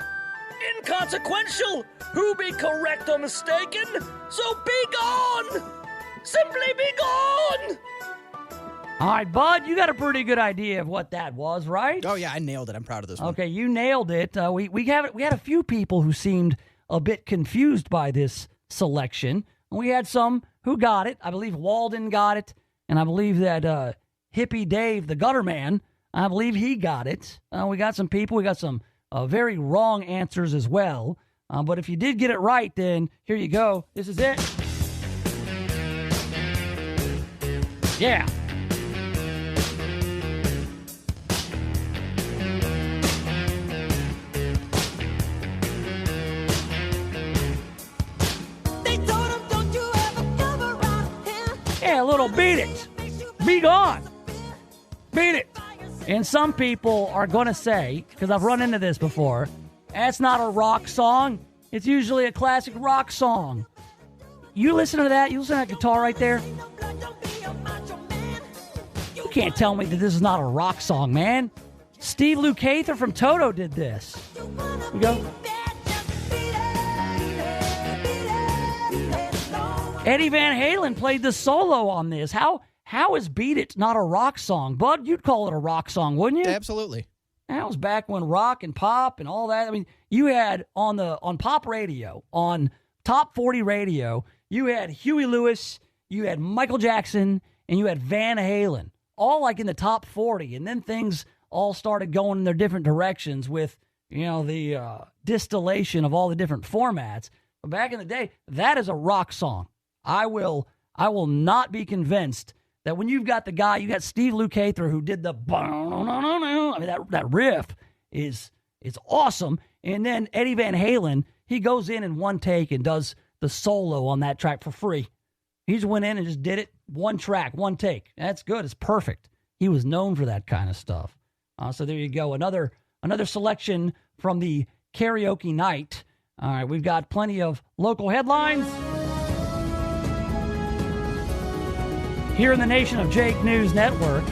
Speaker 7: Inconsequential, who be correct or mistaken, so be gone, simply be gone.
Speaker 4: All right, Bud, you got a pretty good idea of what that was, right?
Speaker 5: Oh, yeah, I nailed it. I'm proud of this one.
Speaker 4: Okay, you nailed it. We had a few people who seemed a bit confused by this selection. We had some who got it. I believe Walden got it, and I believe that Hippie Dave, the gutter man, I believe he got it. We got some people. We got some very wrong answers as well. But if you did get it right, then here you go. This is it. Yeah. Yeah, a little beat it. Be gone. Beat it. And some people are going to say, because I've run into this before, that's not a rock song. It's usually a classic rock song. You listen to that? You listen to that guitar right there? You can't tell me that this is not a rock song, man. Steve Lukather from Toto did this. We go. Eddie Van Halen played the solo on this. How is Beat It not a rock song? Bud, you'd call it a rock song, wouldn't you?
Speaker 5: Absolutely.
Speaker 4: That was back when rock and pop and all that. I mean, you had on pop radio, on top 40 radio, you had Huey Lewis, you had Michael Jackson, and you had Van Halen, all like in the top 40. And then things all started going in their different directions with, the distillation of all the different formats. But back in the day, that is a rock song. I will not be convinced that when you've got the guy, you got Steve Lukather who did the, I mean, that riff is awesome. And then Eddie Van Halen, he goes in one take and does the solo on that track for free. He just went in and just did it, one track, one take. That's good. It's perfect. He was known for that kind of stuff. So there you go. Another selection from the karaoke night. All right, we've got plenty of local headlines. Here in the Nation of Jake News Network,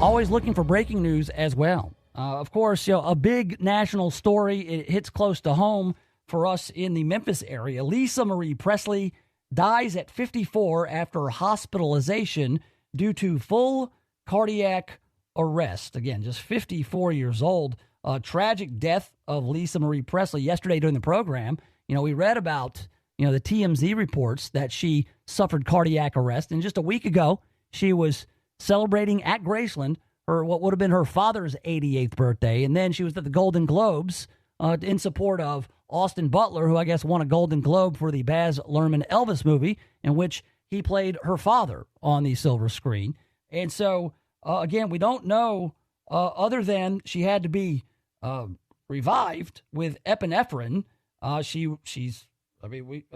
Speaker 4: always looking for breaking news as well. Of course, a big national story. It hits close to home for us in the Memphis area. Lisa Marie Presley dies at 54 after hospitalization due to full cardiac arrest. Again, just 54 years old. Tragic death of Lisa Marie Presley yesterday during the program. We read about the TMZ reports that she suffered cardiac arrest. And just a week ago, she was celebrating at Graceland what would have been her father's 88th birthday. And then she was at the Golden Globes in support of Austin Butler, who I guess won a Golden Globe for the Baz Luhrmann Elvis movie, in which he played her father on the silver screen. And so, again, we don't know other than she had to be revived with epinephrine. We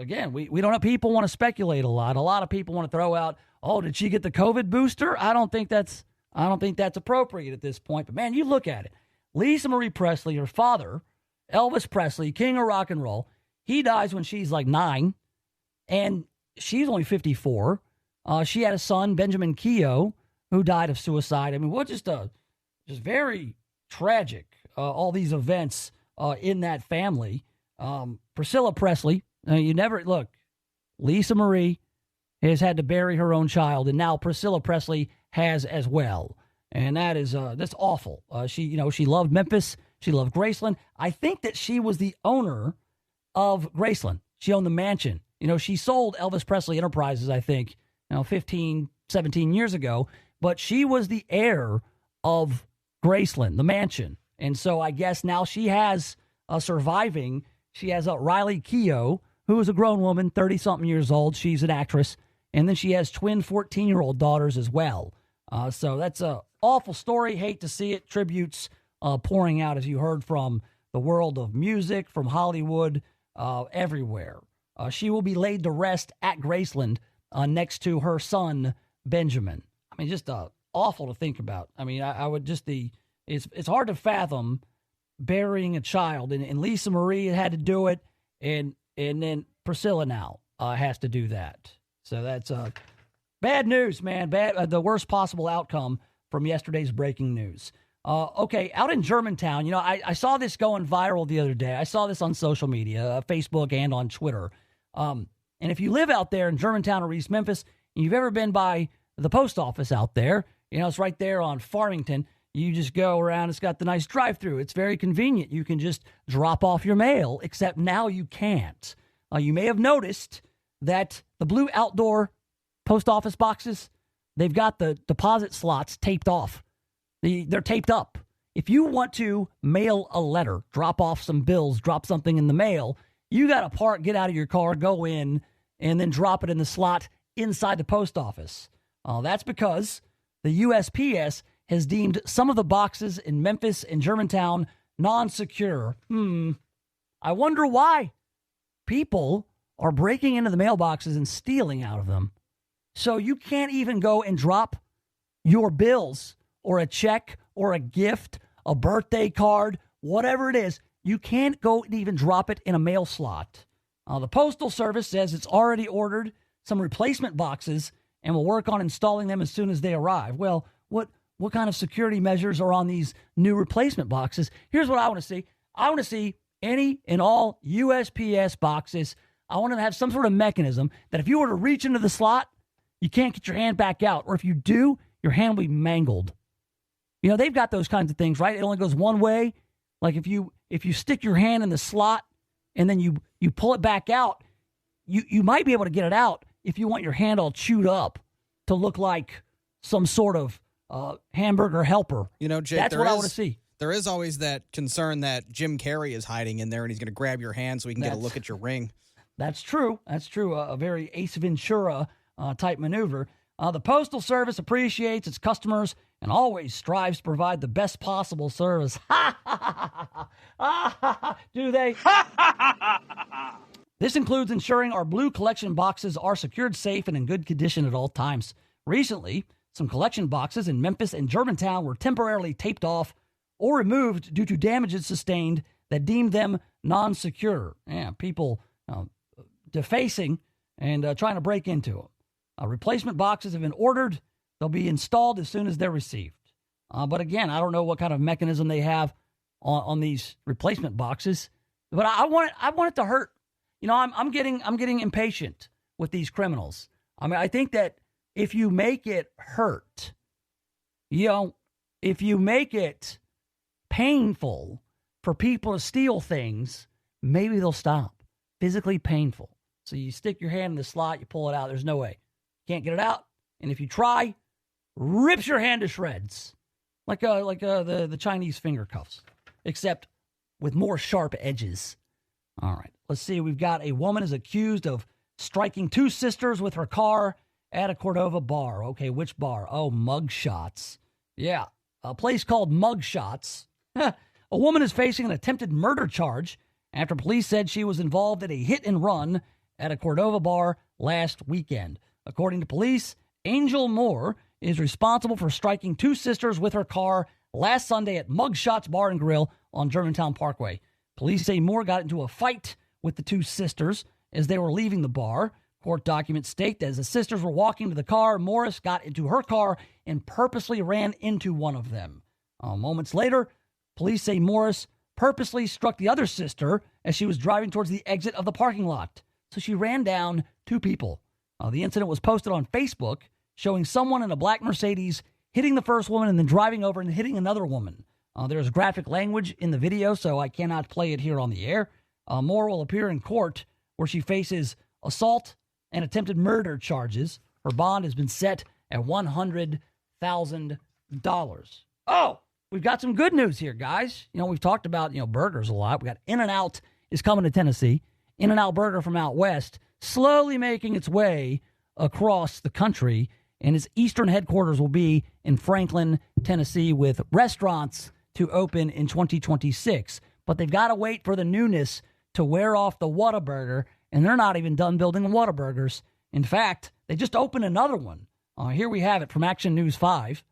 Speaker 4: don't know. People want to speculate a lot. A lot of people want to throw out, did she get the COVID booster? I don't think that's appropriate at this point. But man, you look at it. Lisa Marie Presley, her father, Elvis Presley, king of rock and roll, he dies when she's like 9. And she's only 54. She had a son, Benjamin Keogh, who died of suicide. I mean, what just very tragic, all these events in that family. Priscilla Presley, Lisa Marie has had to bury her own child, and now Priscilla Presley has as well. And that's awful. She loved Memphis. She loved Graceland. I think that she was the owner of Graceland. She owned the mansion. She sold Elvis Presley Enterprises, I think, 15, 17 years ago. But she was the heir of Graceland, the mansion. And so I guess now she has she has Riley Keough, who is a grown woman, 30-something years old. She's an actress. And then she has twin 14-year-old daughters as well. So that's a awful story. Hate to see it. Tributes pouring out, as you heard, from the world of music, from Hollywood, everywhere. She will be laid to rest at Graceland next to her son, Benjamin. I mean, just awful to think about. I mean, I would just it's hard to fathom burying a child. And Lisa Marie had to do it, and then Priscilla now has to do that. So that's bad news, man. The worst possible outcome from yesterday's breaking news. Okay, out in Germantown, I saw this going viral the other day. I saw this on social media, Facebook and on Twitter. And if you live out there in Germantown or East Memphis, and you've ever been by the post office out there, it's right there on Farmington. You just go around. It's got the nice drive-through. It's very convenient. You can just drop off your mail, except now you can't. You may have noticed that the blue outdoor post office boxes, they've got the deposit slots taped off. They're taped up. If you want to mail a letter, drop off some bills, drop something in the mail, you got to get out of your car, go in, and then drop it in the slot inside the post office. That's because the USPS has deemed some of the boxes in Memphis and Germantown non-secure. I wonder why. People are breaking into the mailboxes and stealing out of them. So you can't even go and drop your bills or a check or a gift, a birthday card, whatever it is. You can't go and even drop it in a mail slot. The Postal Service says it's already ordered some replacement boxes and will work on installing them as soon as they arrive. Well, what kind of security measures are on these new replacement boxes? Here's what I want to see. I want to see any and all USPS boxes. I want to have some sort of mechanism that if you were to reach into the slot, you can't get your hand back out. Or if you do, your hand will be mangled. They've got those kinds of things, right? It only goes one way. Like if you stick your hand in the slot and then you pull it back out, you might be able to get it out if you want your hand all chewed up to look like some sort of hamburger helper.
Speaker 5: Jake,
Speaker 4: that's what I want to see.
Speaker 5: There is always that concern that Jim Carrey is hiding in there and he's going to grab your hand so he can get a look at your ring.
Speaker 4: That's true. A very Ace Ventura type maneuver. The Postal Service appreciates its customers and always strives to provide the best possible service. Do they? This includes ensuring our blue collection boxes are secured safe and in good condition at all times. Recently, some collection boxes in Memphis and Germantown were temporarily taped off or removed due to damages sustained that deemed them non-secure. Yeah, people defacing and trying to break into them. Replacement boxes have been ordered. They'll be installed as soon as they're received. But again, I don't know what kind of mechanism they have on these replacement boxes. But I want it to hurt. I'm getting impatient with these criminals. I mean, I think that if you make it hurt, if you make it painful for people to steal things, maybe they'll stop. Physically painful. So you stick your hand in the slot, you pull it out. There's no way. Can't get it out. And if you try, rips your hand to shreds. Like the Chinese finger cuffs, except with more sharp edges. All right. Let's see. We've got a woman is accused of striking two sisters with her car at a Cordova bar. Okay, which bar? Oh, Mugshots. Yeah, a place called Mugshots. A woman is facing an attempted murder charge after police said she was involved in a hit and run at a Cordova bar last weekend. According to police, Angel Moore is responsible for striking two sisters with her car last Sunday at Mugshots Bar and Grill on Germantown Parkway. Police say Moore got into a fight with the two sisters as they were leaving the bar. Court documents state that as the sisters were walking to the car, Morris got into her car and purposely ran into one of them. Moments later, police say Morris purposely struck the other sister as she was driving towards the exit of the parking lot. So she ran down two people. The incident was posted on Facebook, showing someone in a black Mercedes hitting the first woman and then driving over and hitting another woman. There's graphic language in the video, so I cannot play it here on the air. Moore will appear in court where she faces assault and attempted murder charges. Her bond has been set at $100,000. Oh, we've got some good news here, guys. We've talked about, burgers a lot. We got In-N-Out is coming to Tennessee. In-N-Out Burger from out west, slowly making its way across the country, and its eastern headquarters will be in Franklin, Tennessee, with restaurants to open in 2026. But they've got to wait for the newness to wear off the Whataburger, and they're not even done building Whataburgers. In fact, they just opened another one. Here we have it from Action News 5.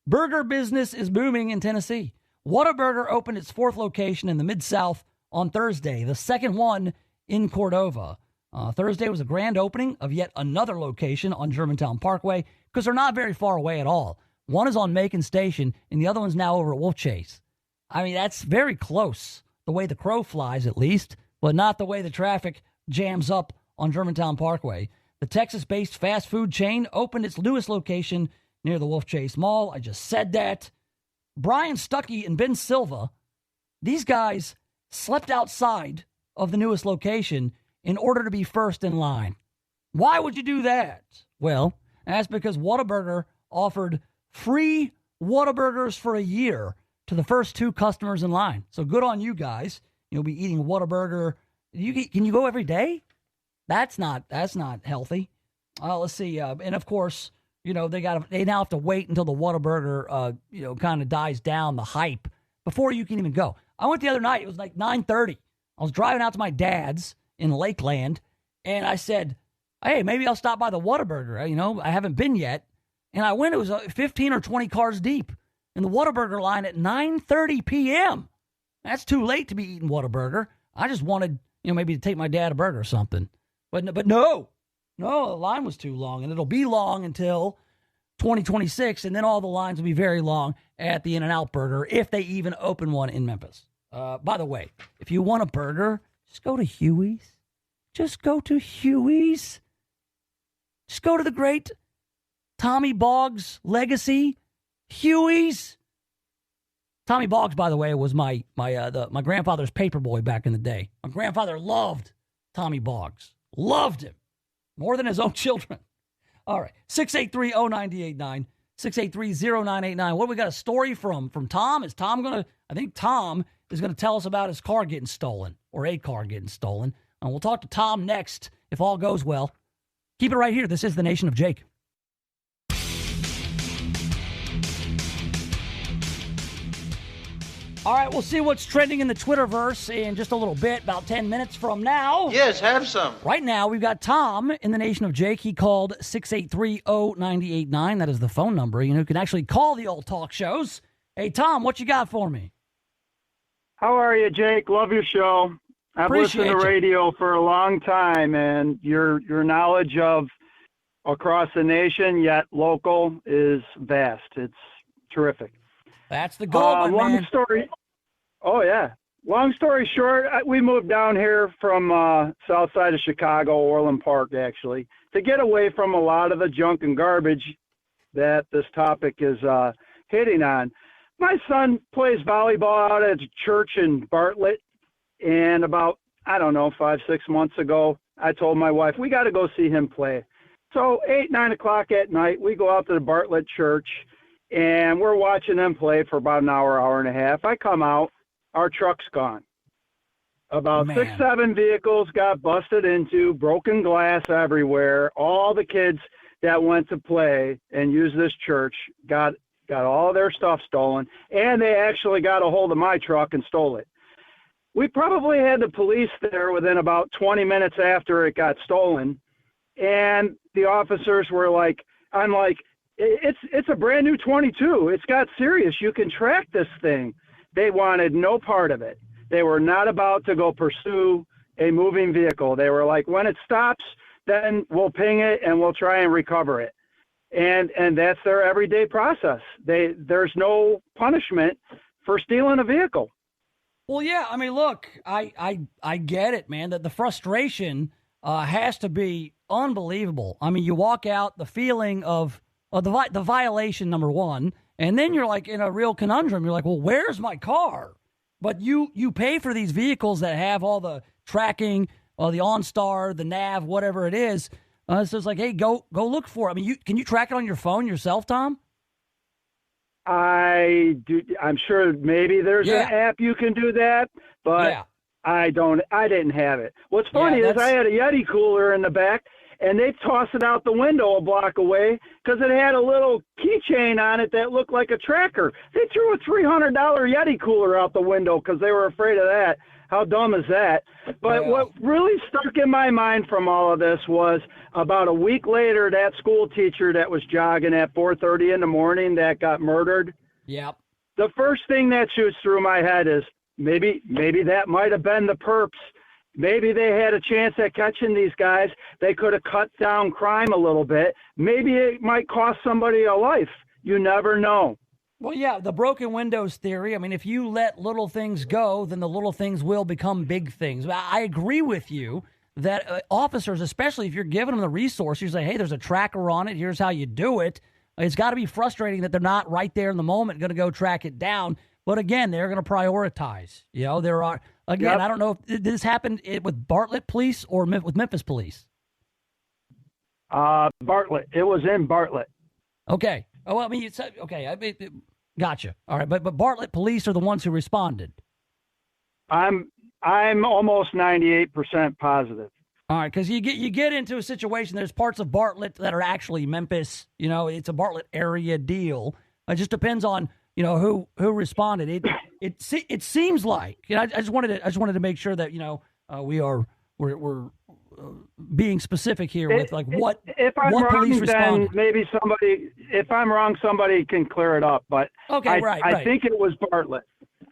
Speaker 4: Burger business is booming in Tennessee. Whataburger opened its fourth location in the Mid-South on Thursday, the second one in Cordova. Thursday was a grand opening of yet another location on Germantown Parkway because they're not very far away at all. One is on Macon Station, and the other one's now over at Wolf Chase. I mean, that's very close, the way the crow flies at least, but not the way the traffic jams up on Germantown Parkway. The Texas-based fast food chain opened its newest location near the Wolf Chase Mall. I just said that. Brian Stuckey and Ben Silva, these guys slept outside of the newest location in order to be first in line. Why would you do that? Well, that's because Whataburger offered free Whataburgers for a year to the first two customers in line. So good on you guys. You'll be eating Whataburger. Can you go every day? That's not healthy. Let's see. And of course, they now have to wait until the Whataburger kind of dies down, the hype, before you can even go. I went the other night. It was like 9:30. I was driving out to my dad's in Lakeland, and I said, hey, maybe I'll stop by the Whataburger. I haven't been yet. And I went, it was 15 or 20 cars deep in the Whataburger line at 9:30 p.m. That's too late to be eating Whataburger. I just wanted, maybe to take my dad a burger or something. But no, the line was too long, and it'll be long until 2026, and then all the lines will be very long at the In-N-Out Burger if they even open one in Memphis. By the way, if you want a burger, just go to Huey's. Just go to Huey's. Just go to the great Tommy Boggs legacy, Huey's. Tommy Boggs, by the way, was my grandfather's paperboy back in the day. My grandfather loved Tommy Boggs. Loved him. More than his own children. All right. 683-0989. 683-0989. What, we got a story from Tom? I think Tom is going to tell us about his car getting stolen, or a car getting stolen. And we'll talk to Tom next, if all goes well. Keep it right here. This is the Nation of Jake. All right, we'll see what's trending in the Twitterverse in just a little bit, about 10 minutes from now.
Speaker 8: Yes, have some.
Speaker 4: Right now, we've got Tom in the Nation of Jake. He called 683-0989. That is the phone number. You can actually call the old talk shows. Hey, Tom, what you got for me?
Speaker 9: How are you, Jake? Love your show. I've listened to radio for a long time, and your knowledge of across the nation, yet local, is vast. It's terrific.
Speaker 4: That's the goal, my man.
Speaker 9: Long story short, we moved down here from south side of Chicago, Orland Park, actually, to get away from a lot of the junk and garbage that this topic is hitting on. My son plays volleyball out at a church in Bartlett, and about, 5-6 months ago, I told my wife, we got to go see him play. So 8, 9 o'clock at night, we go out to the Bartlett church, and we're watching them play for about an hour and a half. I come out, our truck's gone. About 6, 7 vehicles got busted into, broken glass everywhere. All the kids that went to play and use this church got all their stuff stolen, and they actually got a hold of my truck and stole it. We probably had the police there within about 20 minutes after it got stolen, and the officers were like, I'm like, it's a brand new 22. It's got serious. You can track this thing. They wanted no part of it. They were not about to go pursue a moving vehicle. They were like, when it stops, then we'll ping it and we'll try and recover it. And that's their everyday process. There's no punishment for stealing a vehicle.
Speaker 4: Well, yeah. I mean, look, I get it, man. That the frustration has to be unbelievable. I mean, you walk out, the feeling of the violation, number one, and then you're like in a real conundrum. You're like, well, where's my car? But you pay for these vehicles that have all the tracking, the OnStar, the nav, whatever it is. So it's like, hey, go look for it. I mean, can you track it on your phone yourself, Tom?
Speaker 9: I do. I'm sure maybe there's an app you can do that, but I didn't have it. What's funny is I had a Yeti cooler in the back, and they tossed it out the window a block away because it had a little keychain on it that looked like a tracker. They threw a $300 Yeti cooler out the window because they were afraid of that. How dumb is that? But what really stuck in my mind from all of this was about a week later, that school teacher that was jogging at 4:30 in the morning that got murdered.
Speaker 4: Yep.
Speaker 9: The first thing that shoots through my head is maybe that might have been the perps. Maybe they had a chance at catching these guys. They could have cut down crime a little bit. Maybe it might cost somebody a life. You never know.
Speaker 4: Well, yeah, the broken windows theory. I mean, if you let little things go, then the little things will become big things. I agree with you that officers, especially if you're giving them the resource, you say, hey, there's a tracker on it. Here's how you do it. It's got to be frustrating that they're not right there in the moment going to go track it down. But again, they're going to prioritize. You know, there are, again, I don't know if this happened with Bartlett Police or with Memphis Police.
Speaker 9: Bartlett. It was in Bartlett.
Speaker 4: Okay. Oh, well, I mean, okay. Gotcha. All right, but Bartlett Police are the ones who responded.
Speaker 9: I'm almost 98% positive.
Speaker 4: All right, because you get into a situation. There's parts of Bartlett that are actually Memphis. You know, it's a Bartlett area deal. It just depends on who responded. It seems like I just wanted to make sure that we're being specific here with like what
Speaker 9: if I'm
Speaker 4: what
Speaker 9: wrong,
Speaker 4: police responded.
Speaker 9: Then maybe if I'm wrong, somebody can clear it up. But I think it was Bartlett.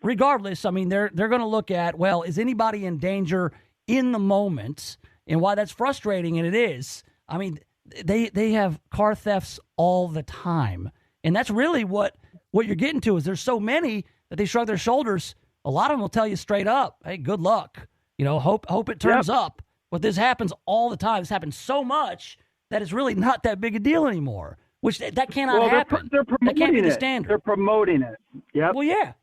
Speaker 4: Regardless, I mean they're going to look at, well, is anybody in danger in the moment, and why that's frustrating, and it is. I mean they have car thefts all the time, and that's really what you're getting to is there's so many that they shrug their shoulders. A lot of them will tell you straight up, hey, good luck. Hope it turns up. But this happens all the time. This happens so much that it's really not that big a deal anymore. Which that cannot happen.
Speaker 9: They're promoting
Speaker 4: that can't be the
Speaker 9: it.
Speaker 4: standard.
Speaker 9: They're promoting it. Yeah.
Speaker 4: Well, yeah.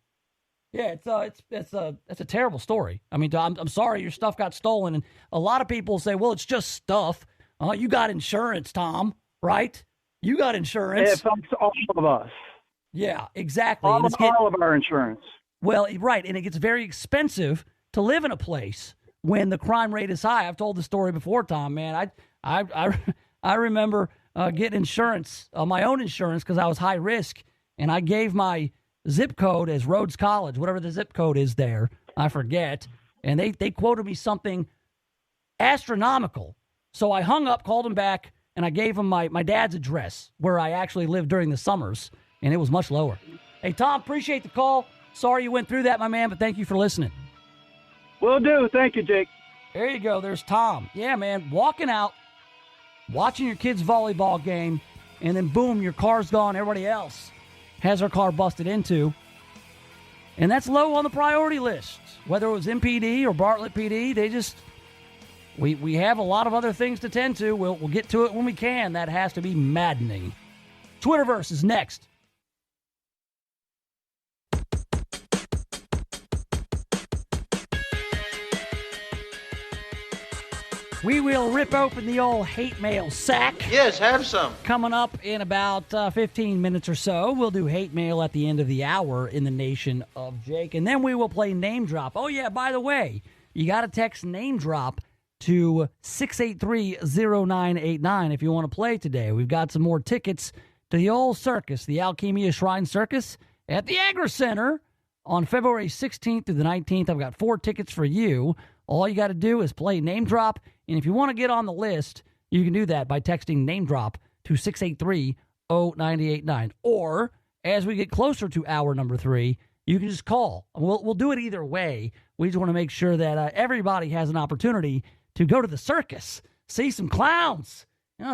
Speaker 4: It's a terrible story. I mean, I'm sorry your stuff got stolen, and a lot of people say, well, it's just stuff. You got insurance, Tom, right? You got insurance.
Speaker 9: It affects all of us.
Speaker 4: Yeah, exactly.
Speaker 9: All of our insurance. Well,
Speaker 4: right, and it gets very expensive to live in a place when the crime rate is high. I've told the story before, Tom. Man, I remember getting insurance, my own insurance, because I was high risk, and I gave my zip code as Rhodes College, whatever the zip code is there, I forget, and they quoted me something astronomical. So I hung up, called them back, and I gave them my dad's address where I actually lived during the summers, and it was much lower. Hey, Tom, appreciate the call. Sorry you went through that, my man, but thank you for listening.
Speaker 9: Will do. Thank you, Jake.
Speaker 4: There you go. There's Tom. Yeah, man, walking out, watching your kid's volleyball game, and then boom, your car's gone. Everybody else has their car busted into. And that's low on the priority list. Whether it was MPD or Bartlett PD, they just, we have a lot of other things to tend to. We'll get to it when we can. That has to be maddening. Twitterverse is next. We will rip open the old hate mail sack.
Speaker 8: Yes, have some.
Speaker 4: Coming up in about 15 minutes or so, we'll do hate mail at the end of the hour in the Nation of Jake. And then we will play Name Drop. Oh, yeah, by the way, you got to text Name Drop to 683-0989 if you want to play today. We've got some more tickets to the old circus, the Alchemia Shrine Circus at the Agri Center on February 16th through the 19th. I've got 4 tickets for you. All you got to do is play Name Drop. And if you want to get on the list, you can do that by texting Name Drop to 683-0989. Or, as we get closer to hour number 3, you can just call. We'll do it either way. We just want to make sure that everybody has an opportunity to go to the circus. see some clowns,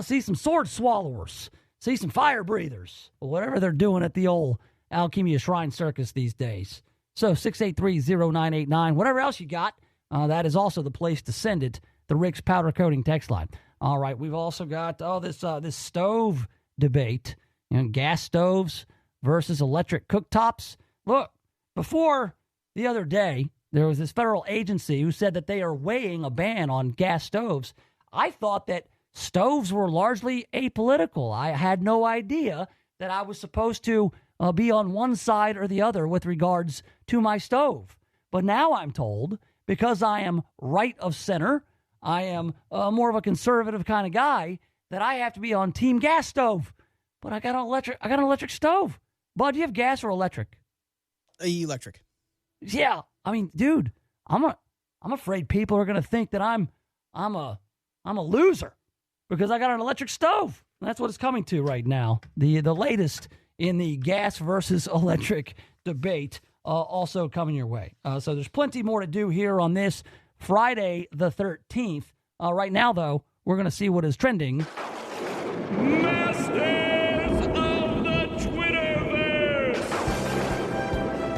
Speaker 4: see some sword swallowers, see some fire breathers, or whatever they're doing at the old Alchemia Shrine Circus these days. So 683-0989, whatever else you got, that is also the place to send it, the Rick's Powder Coating text line. All right, we've also got this stove debate, gas stoves versus electric cooktops. Look, before the other day, there was this federal agency who said that they are weighing a ban on gas stoves. I thought that stoves were largely apolitical. I had no idea that I was supposed to be on one side or the other with regards to my stove. But now I'm told, because I am right of center, I am more of a conservative kind of guy, that I have to be on team gas stove. But I got an electric stove. Bud, do you have gas or electric?
Speaker 5: Electric.
Speaker 4: Yeah, I mean, dude, I'm afraid people are going to think that I'm a loser because I got an electric stove. That's what it's coming to right now. The latest in the gas versus electric debate also coming your way. So there's plenty more to do here on this Friday the 13th. Right now, though, we're going to see what is trending.
Speaker 7: Masters of the Twitterverse!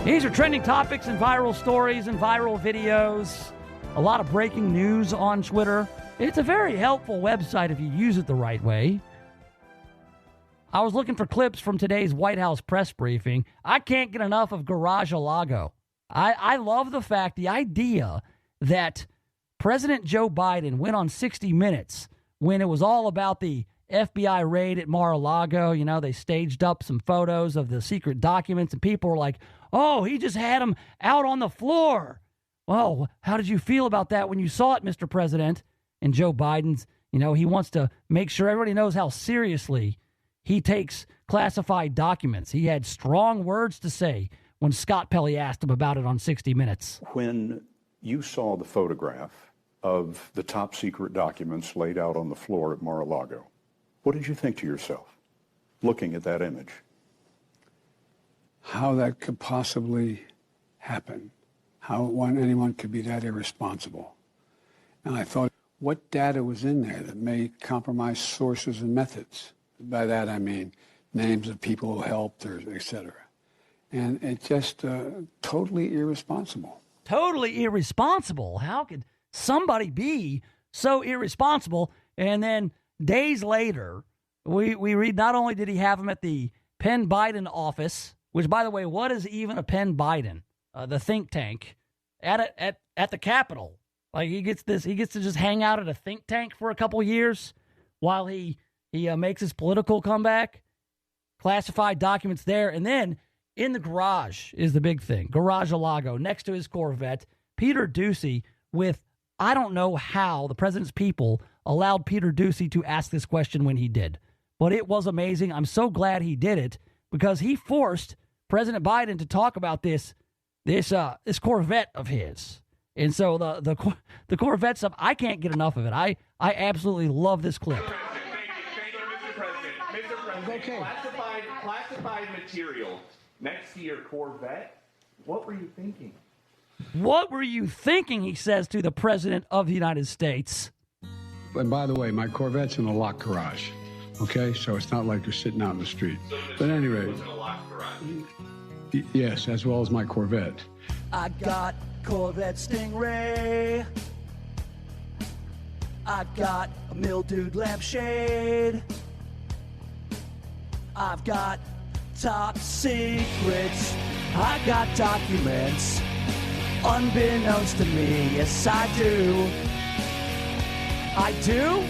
Speaker 4: These are trending topics and viral stories and viral videos. A lot of breaking news on Twitter. It's a very helpful website if you use it the right way. I was looking for clips from today's White House press briefing. I can't get enough of Garage-a-Lago. I love the fact, the idea that President Joe Biden went on 60 Minutes when it was all about the FBI raid at Mar-a-Lago. They staged up some photos of the secret documents, and people were like, oh, he just had them out on the floor. Well, how did you feel about that when you saw it, Mr. President? And Joe Biden's, he wants to make sure everybody knows how seriously he takes classified documents. He had strong words to say when Scott Pelley asked him about it on 60 Minutes.
Speaker 8: When you saw the photograph of the top secret documents laid out on the floor at Mar-a-Lago, what did you think to yourself, looking at that image?
Speaker 6: How that could possibly happen, how anyone could be that irresponsible. And I thought, what data was in there that may compromise sources and methods? By that I mean names of people who helped, or et cetera. And it's just totally irresponsible.
Speaker 4: Totally irresponsible. How could somebody be so irresponsible? And then days later, we read not only did he have him at the Penn Biden office, which, by the way, what is even a Penn Biden? The think tank at the Capitol. Like he gets to just hang out at a think tank for a couple years while he makes his political comeback. Classified documents there, and then in the garage is the big thing. Garage-a-Lago next to his Corvette. Peter Doocy with, I don't know how the president's people allowed Peter Doocy to ask this question when he did, but it was amazing. I'm so glad he did it because he forced President Biden to talk about this Corvette of his. And so the Corvette stuff, I can't get enough of it. I absolutely love this clip.
Speaker 10: Mr. President, okay. Classified material next to your Corvette. What were you thinking?
Speaker 4: What were you thinking, he says to the President of the United States.
Speaker 6: And by the way, my Corvette's in a locked garage. Okay, so it's not like you're sitting out in the street. But anyway,
Speaker 10: in a locked garage.
Speaker 6: Yes, as well as my Corvette.
Speaker 4: I got Corvette Stingray. I got a mildewed lampshade. I've got top secrets. I got documents. Unbeknownst to me, yes I do. I do?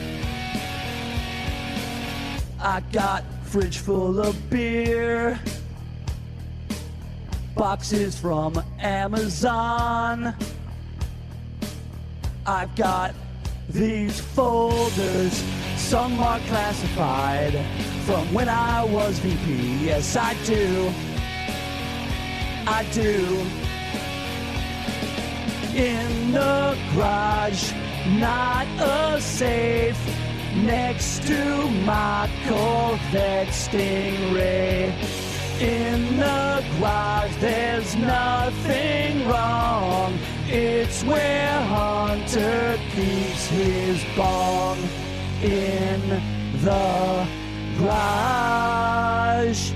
Speaker 4: I got fridge full of beer. Boxes from Amazon. I've got these folders, some are classified, from when I was VP. Yes, I do. I do. In the garage, not a safe, next to my Corvette Stingray. In the garage, there's nothing wrong. It's where Hunter keeps his bong. In the garage.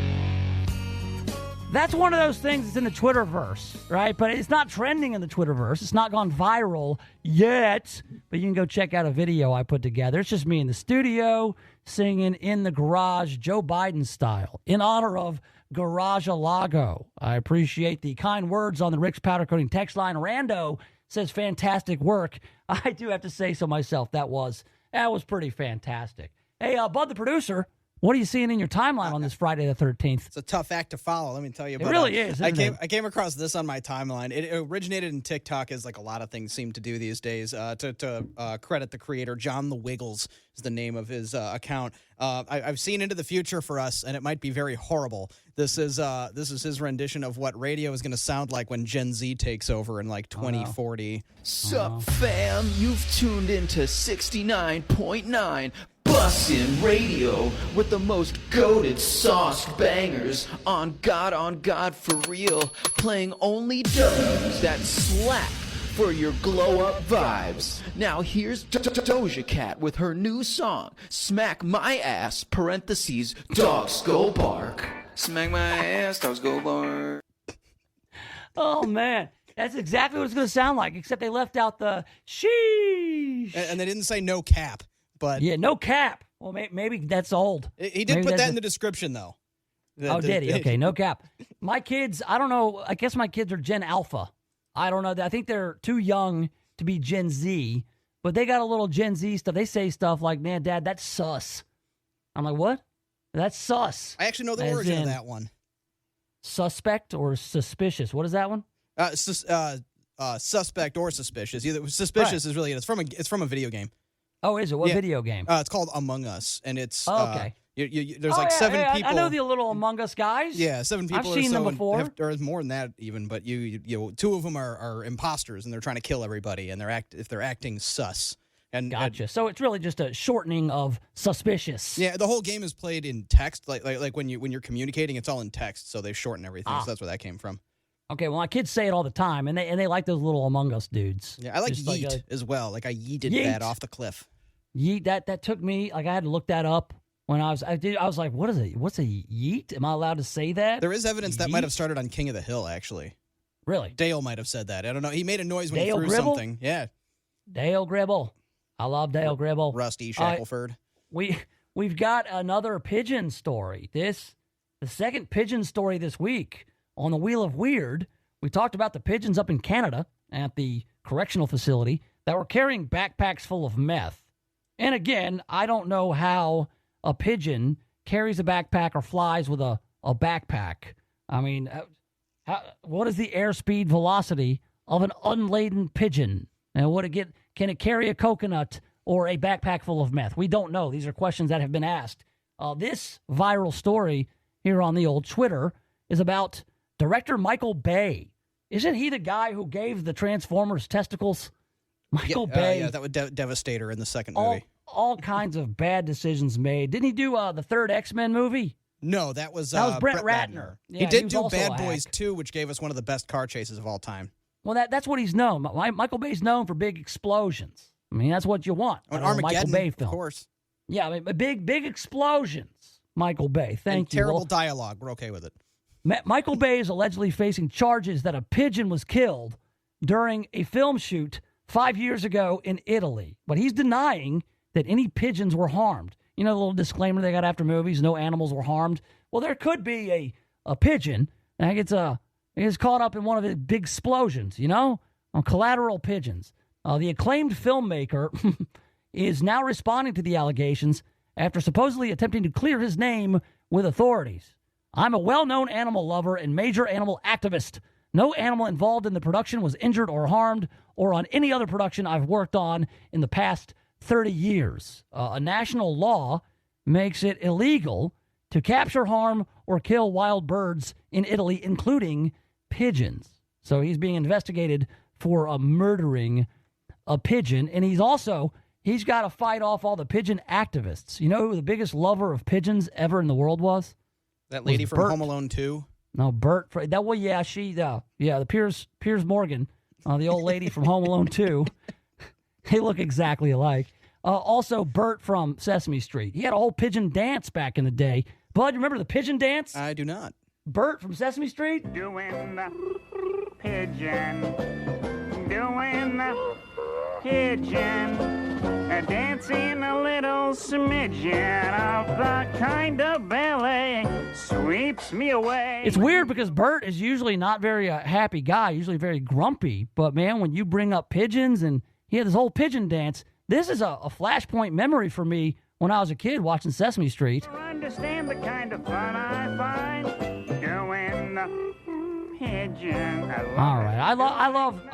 Speaker 4: That's one of those things that's in the Twitterverse, right? But it's not trending in the Twitterverse. It's not gone viral yet. But you can go check out a video I put together. It's just me in the studio singing In the Garage, Joe Biden style, in honor of Garage-a-Lago. I appreciate the kind words on the Rick's Powder Coating text line. Rando says, fantastic work. I do have to say so myself. That was pretty fantastic. Hey, Bud the producer, what are you seeing in your timeline on this Friday the 13th?
Speaker 5: It's a tough act to follow, let me tell you.
Speaker 4: It really is,
Speaker 5: I came across this on my timeline. It originated in TikTok, as like a lot of things seem to do these days. To credit the creator, John the Wiggles is the name of his account. I've seen into the future for us, and it might be very horrible. This is his rendition of what radio is going to sound like when Gen Z takes over in like 2040.
Speaker 11: Sup, fam? You've tuned into 69.9 Bussin' Radio with the most goated sauced bangers on God for real, playing only W's that slap for your glow-up vibes. Now here's Doja Cat with her new song, Smack My Ass, parentheses, Dogs Go Bark. Smack my ass, dogs go bark.
Speaker 4: Oh, man. That's exactly what it's going to sound like, except they left out the sheesh.
Speaker 5: And they didn't say no cap. But
Speaker 4: yeah, no cap. Well, maybe that's old.
Speaker 5: He did put that in the description, though.
Speaker 4: Did he? Okay, no cap. My kids, I don't know. I guess my kids are Gen Alpha. I don't know. I think they're too young to be Gen Z, but they got a little Gen Z stuff. They say stuff like, man, Dad, that's sus. I'm like, what? That's sus.
Speaker 5: I actually know the origin of that one.
Speaker 4: Suspect or suspicious? What is that one?
Speaker 5: Suspect or suspicious. Either suspicious is really it's from a video game.
Speaker 4: Oh, is it? What video game?
Speaker 5: It's called Among Us, and it's
Speaker 4: okay.
Speaker 5: There's seven people.
Speaker 4: I know the little Among Us guys.
Speaker 5: Yeah, 7 people.
Speaker 4: I've seen them before.
Speaker 5: Or more than that even, but you 2 of them are imposters, and they're trying to kill everybody, and they're acting sus. And
Speaker 4: gotcha. So it's really just a shortening of suspicious.
Speaker 5: Yeah, the whole game is played in text, like when you're communicating, it's all in text, so they shorten everything. So that's where that came from.
Speaker 4: Okay, well, my kids say it all the time, and they like those little Among Us dudes.
Speaker 5: Yeah, I like just yeet as well. Like I yeeted that off the cliff.
Speaker 4: Yeet, that took me, like I had to look that up when I was like, what is it? What's a yeet? Am I allowed to say that?
Speaker 5: There is evidence that might have started on King of the Hill, actually.
Speaker 4: Really?
Speaker 5: Dale might have said that. I don't know. He made a noise when
Speaker 4: Dale
Speaker 5: he threw
Speaker 4: Gribble?
Speaker 5: something. Yeah.
Speaker 4: Dale Gribble. I love Dale Gribble.
Speaker 5: Rusty Shackelford.
Speaker 4: We've got another pigeon story. The second pigeon story this week on the Wheel of Weird. We talked about the pigeons up in Canada at the correctional facility that were carrying backpacks full of meth. And again, I don't know how a pigeon carries a backpack or flies with a backpack. I mean, what is the airspeed velocity of an unladen pigeon? And can it carry a coconut or a backpack full of meth? We don't know. These are questions that have been asked. This viral story here on the old Twitter is about director Michael Bay. Isn't he the guy who gave the Transformers testicles? Michael Bay.
Speaker 5: Yeah, that was Devastator in the second movie.
Speaker 4: All kinds of bad decisions made. Didn't he do the third X-Men movie?
Speaker 5: No, that was
Speaker 4: Brett Ratner. Yeah,
Speaker 5: he did do Bad Boys 2, which gave us one of the best car chases of all time.
Speaker 4: Well, that's what he's known. Michael Bay's known for big explosions. I mean, that's what you want.
Speaker 5: An Armageddon,
Speaker 4: Michael Bay film.
Speaker 5: Of course.
Speaker 4: Yeah, I mean, big explosions. Michael Bay. Thank you.
Speaker 5: Terrible dialogue. We're okay with it.
Speaker 4: Michael Bay is allegedly facing charges that a pigeon was killed during a film shoot 5 years ago in Italy. But he's denying that any pigeons were harmed. You know the little disclaimer they got after movies, no animals were harmed? Well, there could be a pigeon that gets caught up in one of the big explosions, on collateral pigeons. The acclaimed filmmaker is now responding to the allegations after supposedly attempting to clear his name with authorities. I'm a well-known animal lover and major animal activist. No animal involved in the production was injured or harmed or on any other production I've worked on in the past 30 years. A national law makes it illegal to capture, harm, or kill wild birds in Italy, including pigeons. So he's being investigated for murdering a pigeon, and he's got to fight off all the pigeon activists. You know who the biggest lover of pigeons ever in the world was?
Speaker 5: That lady from
Speaker 4: Bert.
Speaker 5: Home Alone 2?
Speaker 4: No, Bert. The Piers Morgan, the old lady from Home Alone 2. They look exactly alike. Also, Bert from Sesame Street. He had a whole pigeon dance back in the day. Bud, remember the pigeon dance?
Speaker 5: I do not.
Speaker 4: Bert from Sesame Street?
Speaker 12: Doing the pigeon, doing the pigeon, dancing a little smidgen of the kind of ballet sweeps me away.
Speaker 4: It's weird because Bert is usually not very happy guy, usually very grumpy. But, man, when you bring up pigeons and he had this whole pigeon dance, this is a flashpoint memory for me when I was a kid watching Sesame Street.
Speaker 12: Understand the kind of fun I find doing the pigeon.
Speaker 4: All right, I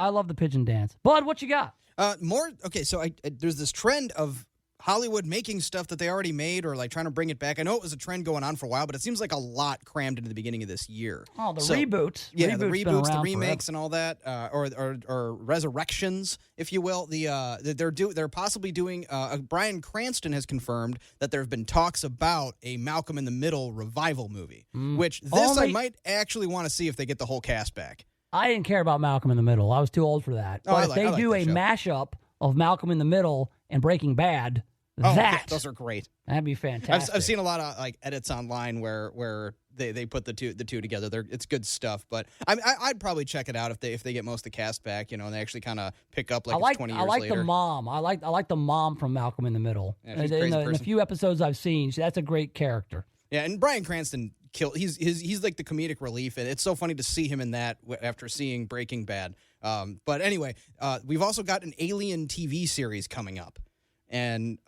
Speaker 4: love the pigeon dance. Bud, what you got?
Speaker 5: More. Okay, so there's this trend of Hollywood making stuff that they already made or like trying to bring it back. I know it was a trend going on for a while, but it seems like a lot crammed into the beginning of this year.
Speaker 4: Oh, reboots.
Speaker 5: Yeah, the reboots, the
Speaker 4: forever.
Speaker 5: remakes, and all that, or resurrections, if you will. They're possibly doing. Bryan Cranston has confirmed that there have been talks about a Malcolm in the Middle revival movie, which I might actually want to see if they get the whole cast back.
Speaker 4: I didn't care about Malcolm in the Middle. I was too old for that. But if they do a mashup of Malcolm in the Middle and Breaking Bad,
Speaker 5: those are great.
Speaker 4: That'd be fantastic.
Speaker 5: I've seen a lot of like edits online where they put the two together. It's good stuff. But I'd probably check it out if they get most of the cast back, and they actually kind of pick up it's 20 years later.
Speaker 4: I like the mom. I like the mom from Malcolm in the Middle.
Speaker 5: Yeah, she's a crazy
Speaker 4: in the few episodes I've seen, that's a great character.
Speaker 5: Yeah, and Bryan Cranston he's like the comedic relief, and it's so funny to see him in that after seeing Breaking Bad. But anyway, we've also got an Alien TV series coming up. And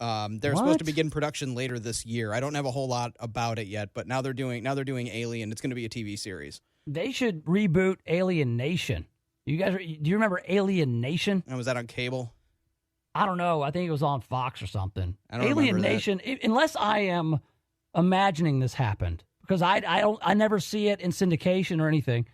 Speaker 5: they're supposed to begin production later this year. I don't have a whole lot about it yet, but now they're doing Alien. It's going to be a TV series.
Speaker 4: They should reboot Alien Nation. Do you remember Alien Nation?
Speaker 5: And was that on cable?
Speaker 4: I don't know. I think it was on Fox or something.
Speaker 5: I don't
Speaker 4: Alien
Speaker 5: remember
Speaker 4: Nation. Unless I am imagining this happened, because I never see it in syndication or anything.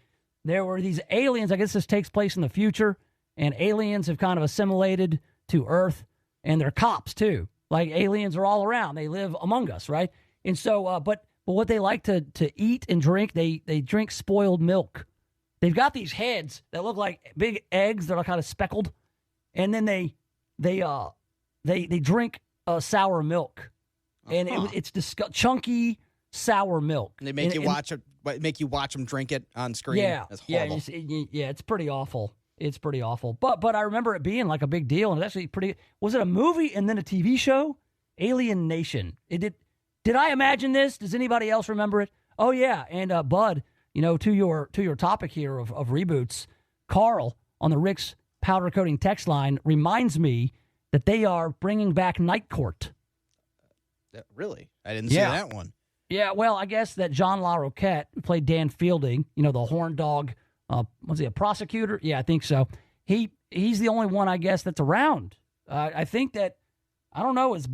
Speaker 4: There were these aliens. I guess this takes place in the future, and aliens have kind of assimilated to Earth. And they're cops, too. Like, aliens are all around. They live among us, right? And so, but what they like to eat and drink, they drink spoiled milk. They've got these heads that look like big eggs that are kind of speckled. And then they drink sour milk. And it's chunky sour milk.
Speaker 5: And they make you watch them drink it on screen.
Speaker 4: Yeah.
Speaker 5: That's horrible.
Speaker 4: Yeah, it's pretty awful. It's pretty awful. But I remember it being like a big deal, and it's actually pretty. Was it a movie and then a TV show? Alien Nation. Did I imagine this? Does anybody else remember it? Oh yeah. And Bud, to your topic here of reboots, Carl on the Rick's powder coating text line reminds me that they are bringing back Night Court.
Speaker 5: Really? I didn't see that one.
Speaker 4: Yeah. Well, I guess that John LaRoquette, who played Dan Fielding, the horn dog. Was he a prosecutor? Yeah, I think so. He's the only one, I guess, that's around. I think that, I don't know, is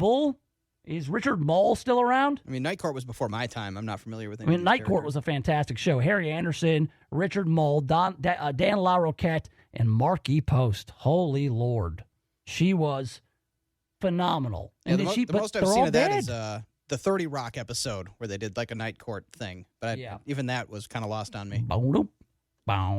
Speaker 4: Richard Mole still around?
Speaker 5: I mean, Night Court was before my time. I'm not familiar with it.
Speaker 4: Night Court was a fantastic show. Harry Anderson, Richard Mole, Dan LaRoquette, and Marky Post. Holy Lord. She was phenomenal.
Speaker 5: Yeah,
Speaker 4: And
Speaker 5: the most I've seen of that is the 30 Rock episode where they did like a Night Court thing. But even that was kind of lost on me.
Speaker 4: Yeah,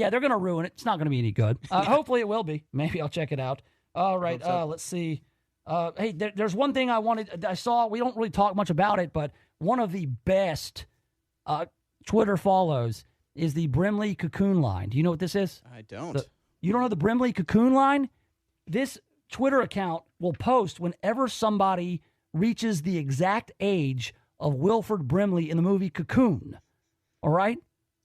Speaker 4: they're going to ruin it. It's not going to be any good. Hopefully it will be. Maybe I'll check it out. All right, let's see. Hey, there's one thing I saw. We don't really talk much about it, but one of the best Twitter follows is the Brimley Cocoon Line. Do you know what this is?
Speaker 5: I don't.
Speaker 4: You don't know the Brimley Cocoon Line? This Twitter account will post whenever somebody reaches the exact age of Wilford Brimley in the movie Cocoon. All right?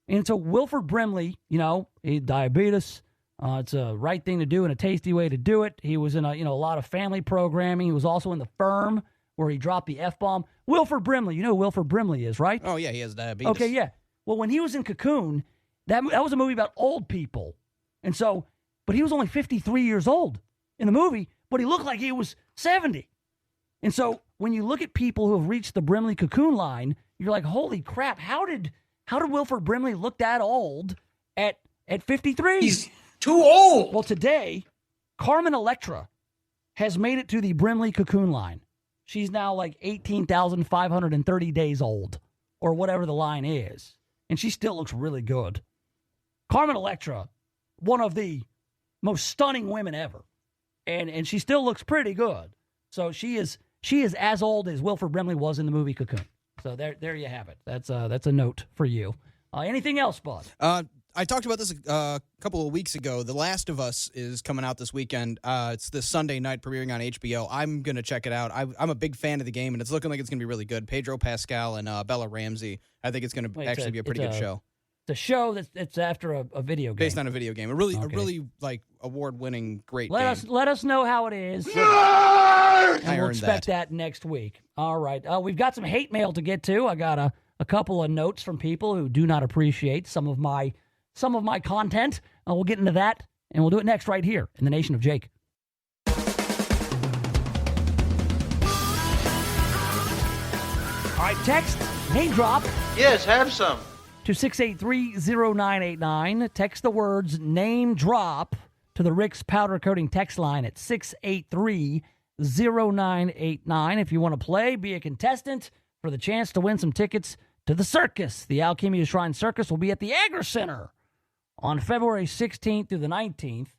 Speaker 4: And so Wilford Brimley, he had diabetes. It's a right thing to do and a tasty way to do it. He was in a lot of family programming. He was also in The Firm, where he dropped the F-bomb. Wilford Brimley, you know who Wilford Brimley is, right?
Speaker 5: Oh, yeah, he has diabetes.
Speaker 4: Okay, yeah. Well, when he was in Cocoon, that was a movie about old people. And so, but he was only 53 years old in the movie, but he looked like he was 70. And so when you look at people who have reached the Brimley Cocoon Line, you're like, holy crap, how did Wilford Brimley look that old at 53?
Speaker 13: He's too old.
Speaker 4: Well, today, Carmen Electra has made it to the Brimley Cocoon Line. She's now like 18,530 days old, or whatever the line is. And she still looks really good. Carmen Electra, one of the most stunning women ever. And she still looks pretty good. So she is as old as Wilford Brimley was in the movie Cocoon. So there you have it. That's a note for you. Anything else, Bud?
Speaker 5: I talked about this a couple of weeks ago. The Last of Us is coming out this weekend. It's this Sunday night, premiering on HBO. I'm going to check it out. I'm a big fan of the game, and it's looking like it's going to be really good. Pedro Pascal and Bella Ramsey. I think it's going to actually be a pretty good show.
Speaker 4: It's a show that's after a video game.
Speaker 5: Based on a video game. A really like award-winning great
Speaker 4: game. Let us know how it is.
Speaker 5: And
Speaker 4: we'll expect that next week. All right. We've got some hate mail to get to. I got a couple of notes from people who do not appreciate some of my content. We'll get into that, and we'll do it next right here in the Nation of Jake. All right, text, name drop.
Speaker 13: Yes, have some.
Speaker 4: To 683-0989. Text the words name drop to the Rick's Powder Coating text line at 683-0989. If you want to play, be a contestant for the chance to win some tickets to the circus. The Alchemia Shrine Circus will be at the Agri Center on February 16th through the 19th.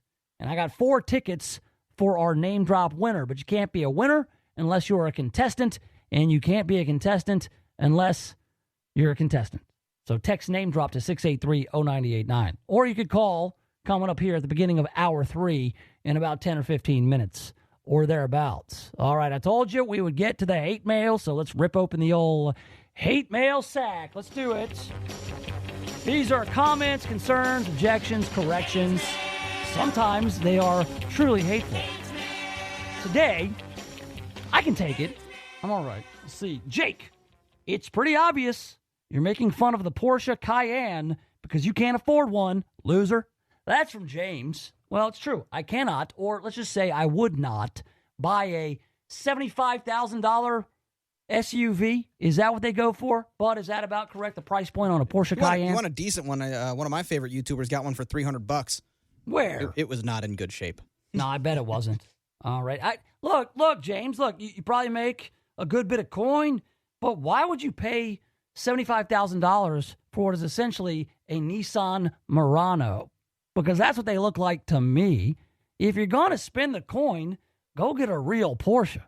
Speaker 4: And I got 4 tickets for our name drop winner. But you can't be a winner unless you're a contestant. And you can't be a contestant unless you're a contestant. So text name drop to 683-0989. Or you could call coming up here at the beginning of hour 3 in about 10 or 15 minutes or thereabouts. All right, I told you we would get to the hate mail, so let's rip open the old hate mail sack. Let's do it. These are comments, concerns, objections, corrections. Sometimes they are truly hateful. Today, I can take it. I'm all right. Let's see. Jake, it's pretty obvious you're making fun of the Porsche Cayenne because you can't afford one, loser. That's from James. Well, it's true. I cannot, or let's just say I would not, buy a $75,000 SUV. Is that what they go for? Bud, is that about correct, the price point on a Porsche Cayenne?
Speaker 5: You want a decent one. One of my favorite YouTubers got one for $300.
Speaker 4: Where?
Speaker 5: It was not in good shape.
Speaker 4: No, I bet it wasn't. All right. Look, James, you probably make a good bit of coin, but why would you pay $75,000 for what is essentially a Nissan Murano? Because that's what they look like to me. If you're going to spend the coin, go get a real Porsche.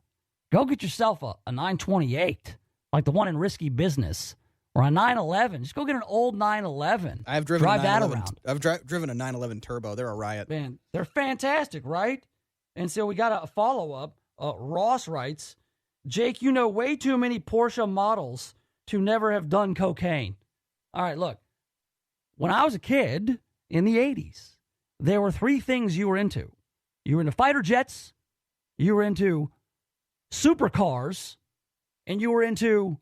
Speaker 4: Go get yourself a 928, like the one in Risky Business, or a 911. Just go get an old 911.
Speaker 5: I've driven
Speaker 4: Drive that around.
Speaker 5: I've driven a 911 Turbo. They're a riot.
Speaker 4: Man, they're fantastic, right? And so we got a follow-up. Ross writes, Jake, you know way too many Porsche models to never have done cocaine. All right, look. When I was a kid in the 80s, there were 3 things you were into. You were into fighter jets, you were into supercars, and you were into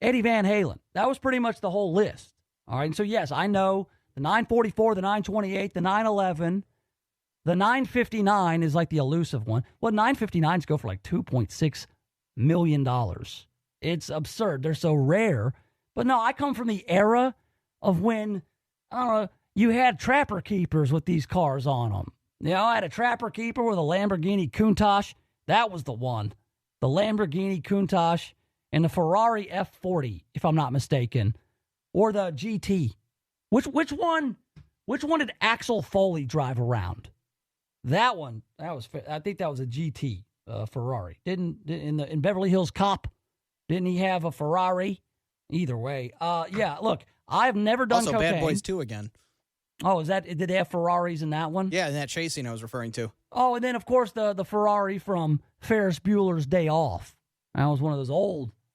Speaker 4: Eddie Van Halen. That was pretty much the whole list. All right, and so yes, I know the 944, the 928, the 911, the 959 is like the elusive one. Well, 959s go for like $2.6 million. It's absurd. They're so rare. But no, I come from the era of when, I don't know, you had trapper keepers with these cars on them. You know, I had a trapper keeper with a Lamborghini Countach. That was the one. The Lamborghini Countach and the Ferrari F40, if I'm not mistaken. Or the GT. Which one did Axel Foley drive around? That one. I think that was a GT Ferrari. In Beverly Hills Cop, didn't he have a Ferrari? Either way. Yeah, look, I've never done
Speaker 5: also,
Speaker 4: cocaine.
Speaker 5: Bad Boys 2 again.
Speaker 4: Oh, did they have Ferraris in that one?
Speaker 5: Yeah, in that chase scene I was referring to.
Speaker 4: Oh, and then, of course, the Ferrari from Ferris Bueller's Day Off. That was one of those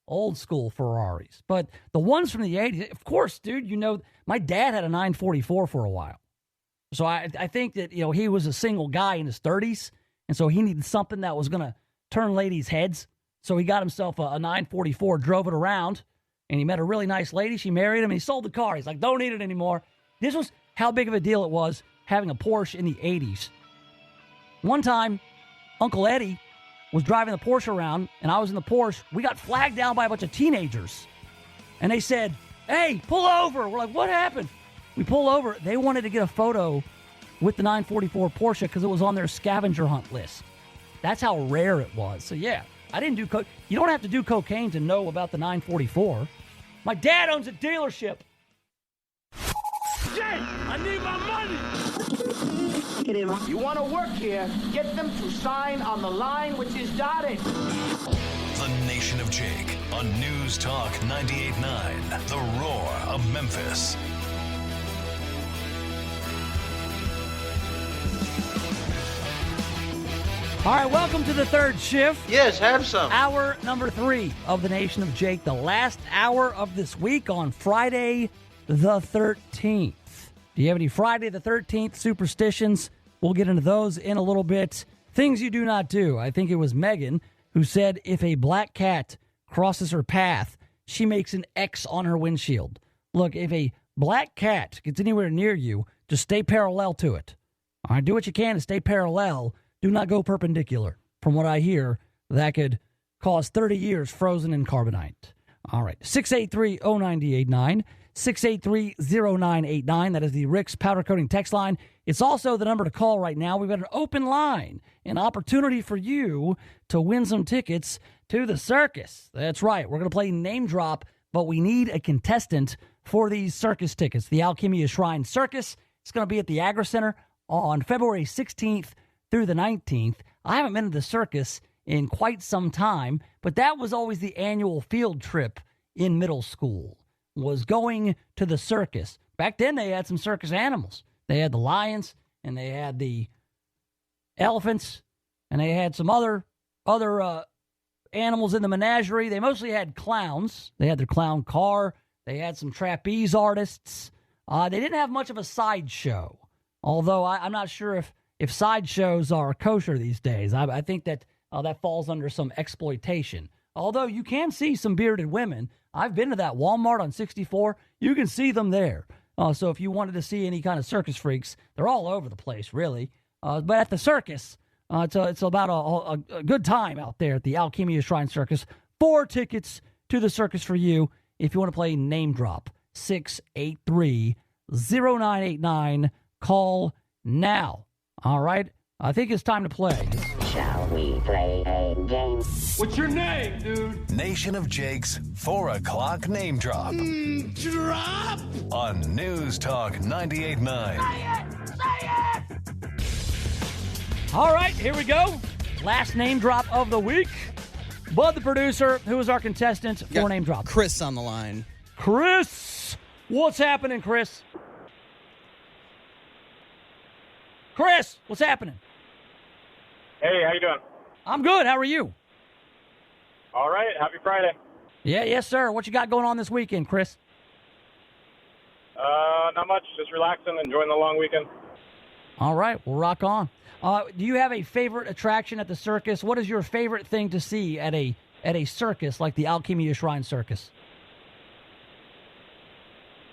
Speaker 4: old school Ferraris. But the ones from the 80s, of course, dude, you know, my dad had a 944 for a while. So I think that, you know, he was a single guy in his 30s, and so he needed something that was going to turn ladies' heads. So he got himself a 944, drove it around, and he met a really nice lady. She married him, and he sold the car. He's like, don't need it anymore. This was how big of a deal it was having a Porsche in the 80s. One time, Uncle Eddie was driving the Porsche around, and I was in the Porsche. We got flagged down by a bunch of teenagers. And they said, hey, pull over. We're like, what happened? We pull over. They wanted to get a photo with the 944 Porsche because it was on their scavenger hunt list. That's how rare it was. So, yeah, I didn't do coke. You don't have to do cocaine to know about the 944. My dad owns a dealership.
Speaker 12: Jay, I need my money.
Speaker 13: You want to work here, get them to sign on the line which is dotted.
Speaker 3: The Nation of Jake on News Talk 98.9, The Roar of Memphis.
Speaker 4: All right, welcome to the third shift.
Speaker 14: Yes, have some.
Speaker 4: Hour number 3 of the Nation of Jake, the last hour of this week on Friday the 13th. Do you have any Friday the 13th superstitions? We'll get into those in a little bit. Things you do not do. I think it was Megan who said if a black cat crosses her path, she makes an X on her windshield. Look, if a black cat gets anywhere near you, just stay parallel to it. All right, do what you can to stay parallel. Do not go perpendicular. From what I hear, that could cause 30 years frozen in carbonite. All right, 683-0989, 683-0989. That is the Rick's Powder Coating text line. It's also the number to call right now. We've got an open line, an opportunity for you to win some tickets to the circus. That's right. We're going to play Name Drop, but we need a contestant for these circus tickets. The Alchemia Shrine Circus. It's going to be at the Agri Center on February 16th through the 19th. I haven't been to the circus in quite some time, but that was always the annual field trip in middle school, was going to the circus. Back then, they had some circus animals. They had the lions, and they had the elephants, and they had some other animals in the menagerie. They mostly had clowns. They had their clown car. They had some trapeze artists. They didn't have much of a sideshow, although I'm not sure if sideshows are kosher these days. I think that that falls under some exploitation. Although you can see some bearded women. I've been to that Walmart on 64. You can see them there. So if you wanted to see any kind of circus freaks, they're all over the place, really. But at the circus, it's about a good time out there at the Alchemia Shrine Circus. 4 tickets to the circus for you if you want to play Name Drop. 683-0989. Call now. All right? I think it's time to play.
Speaker 15: Shall we play a game?
Speaker 12: What's your name, dude?
Speaker 3: Nation of Jake's 4 o'clock Name Drop.
Speaker 12: Drop!
Speaker 3: On News Talk 98.9.
Speaker 12: Say it!
Speaker 4: All right, here we go. Last name drop of the week. Bud, the producer, who is our contestant for Name Drop?
Speaker 5: Chris on the line.
Speaker 4: Chris! What's happening, Chris? Chris, what's happening?
Speaker 16: Hey, how you doing?
Speaker 4: I'm good. How are you?
Speaker 16: All right. Happy Friday.
Speaker 4: Yes, sir. What you got going on this weekend, Chris?
Speaker 16: Not much. Just relaxing, enjoying the long weekend.
Speaker 4: All right. We'll rock on. Do you have a favorite attraction at the circus? What is your favorite thing to see at a circus like the Alchemia Shrine Circus?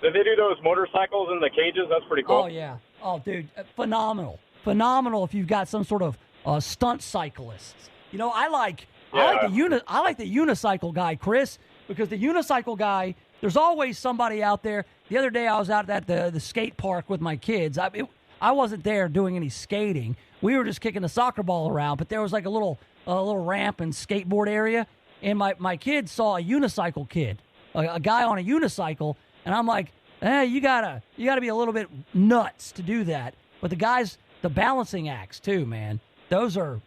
Speaker 16: Did they do those motorcycles in the cages? That's pretty cool.
Speaker 4: Oh, yeah. Oh, dude, phenomenal. Phenomenal if you've got some sort of stunt cyclists. You know, I like the unicycle guy, Chris, because the unicycle guy, there's always somebody out there. The other day I was out at the skate park with my kids. I wasn't there doing any skating. We were just kicking the soccer ball around, but there was like a little ramp and skateboard area, and my kids saw a unicycle kid, a guy on a unicycle, and I'm like, hey, you gotta be a little bit nuts to do that. But the balancing acts too, man. Those are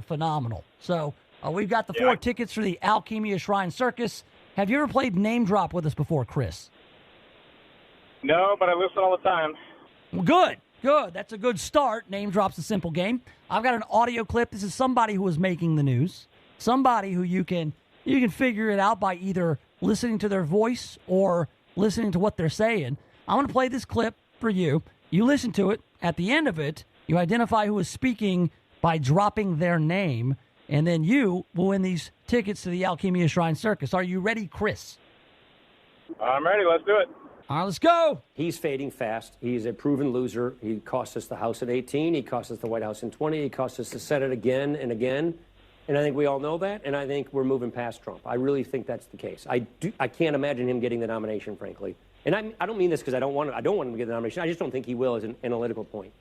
Speaker 4: phenomenal. So we've got the 4 tickets for the Alchemia Shrine Circus. Have you ever played Name Drop with us before, Chris?
Speaker 16: No, but I listen all the time.
Speaker 4: Well, good. That's a good start. Name Drop's a simple game. I've got an audio clip. This is somebody who is making the news. Somebody who you can figure it out by either listening to their voice or listening to what they're saying. I'm going to play this clip for you. You listen to it. At the end of it, you identify who is speaking by dropping their name, and then you will win these tickets to the Alchemia Shrine Circus. Are you ready, Chris?
Speaker 16: I'm ready. Let's do it.
Speaker 4: All right, let's go.
Speaker 17: He's fading fast. He's a proven loser. He cost us the House at 18. He cost us the White House in 20. He cost us the Senate again and again. And I think we all know that, and I think we're moving past Trump. I really think that's the case. I can't imagine him getting the nomination, frankly. And I don't mean this because I don't want him to get the nomination. I just don't think he will as an analytical point.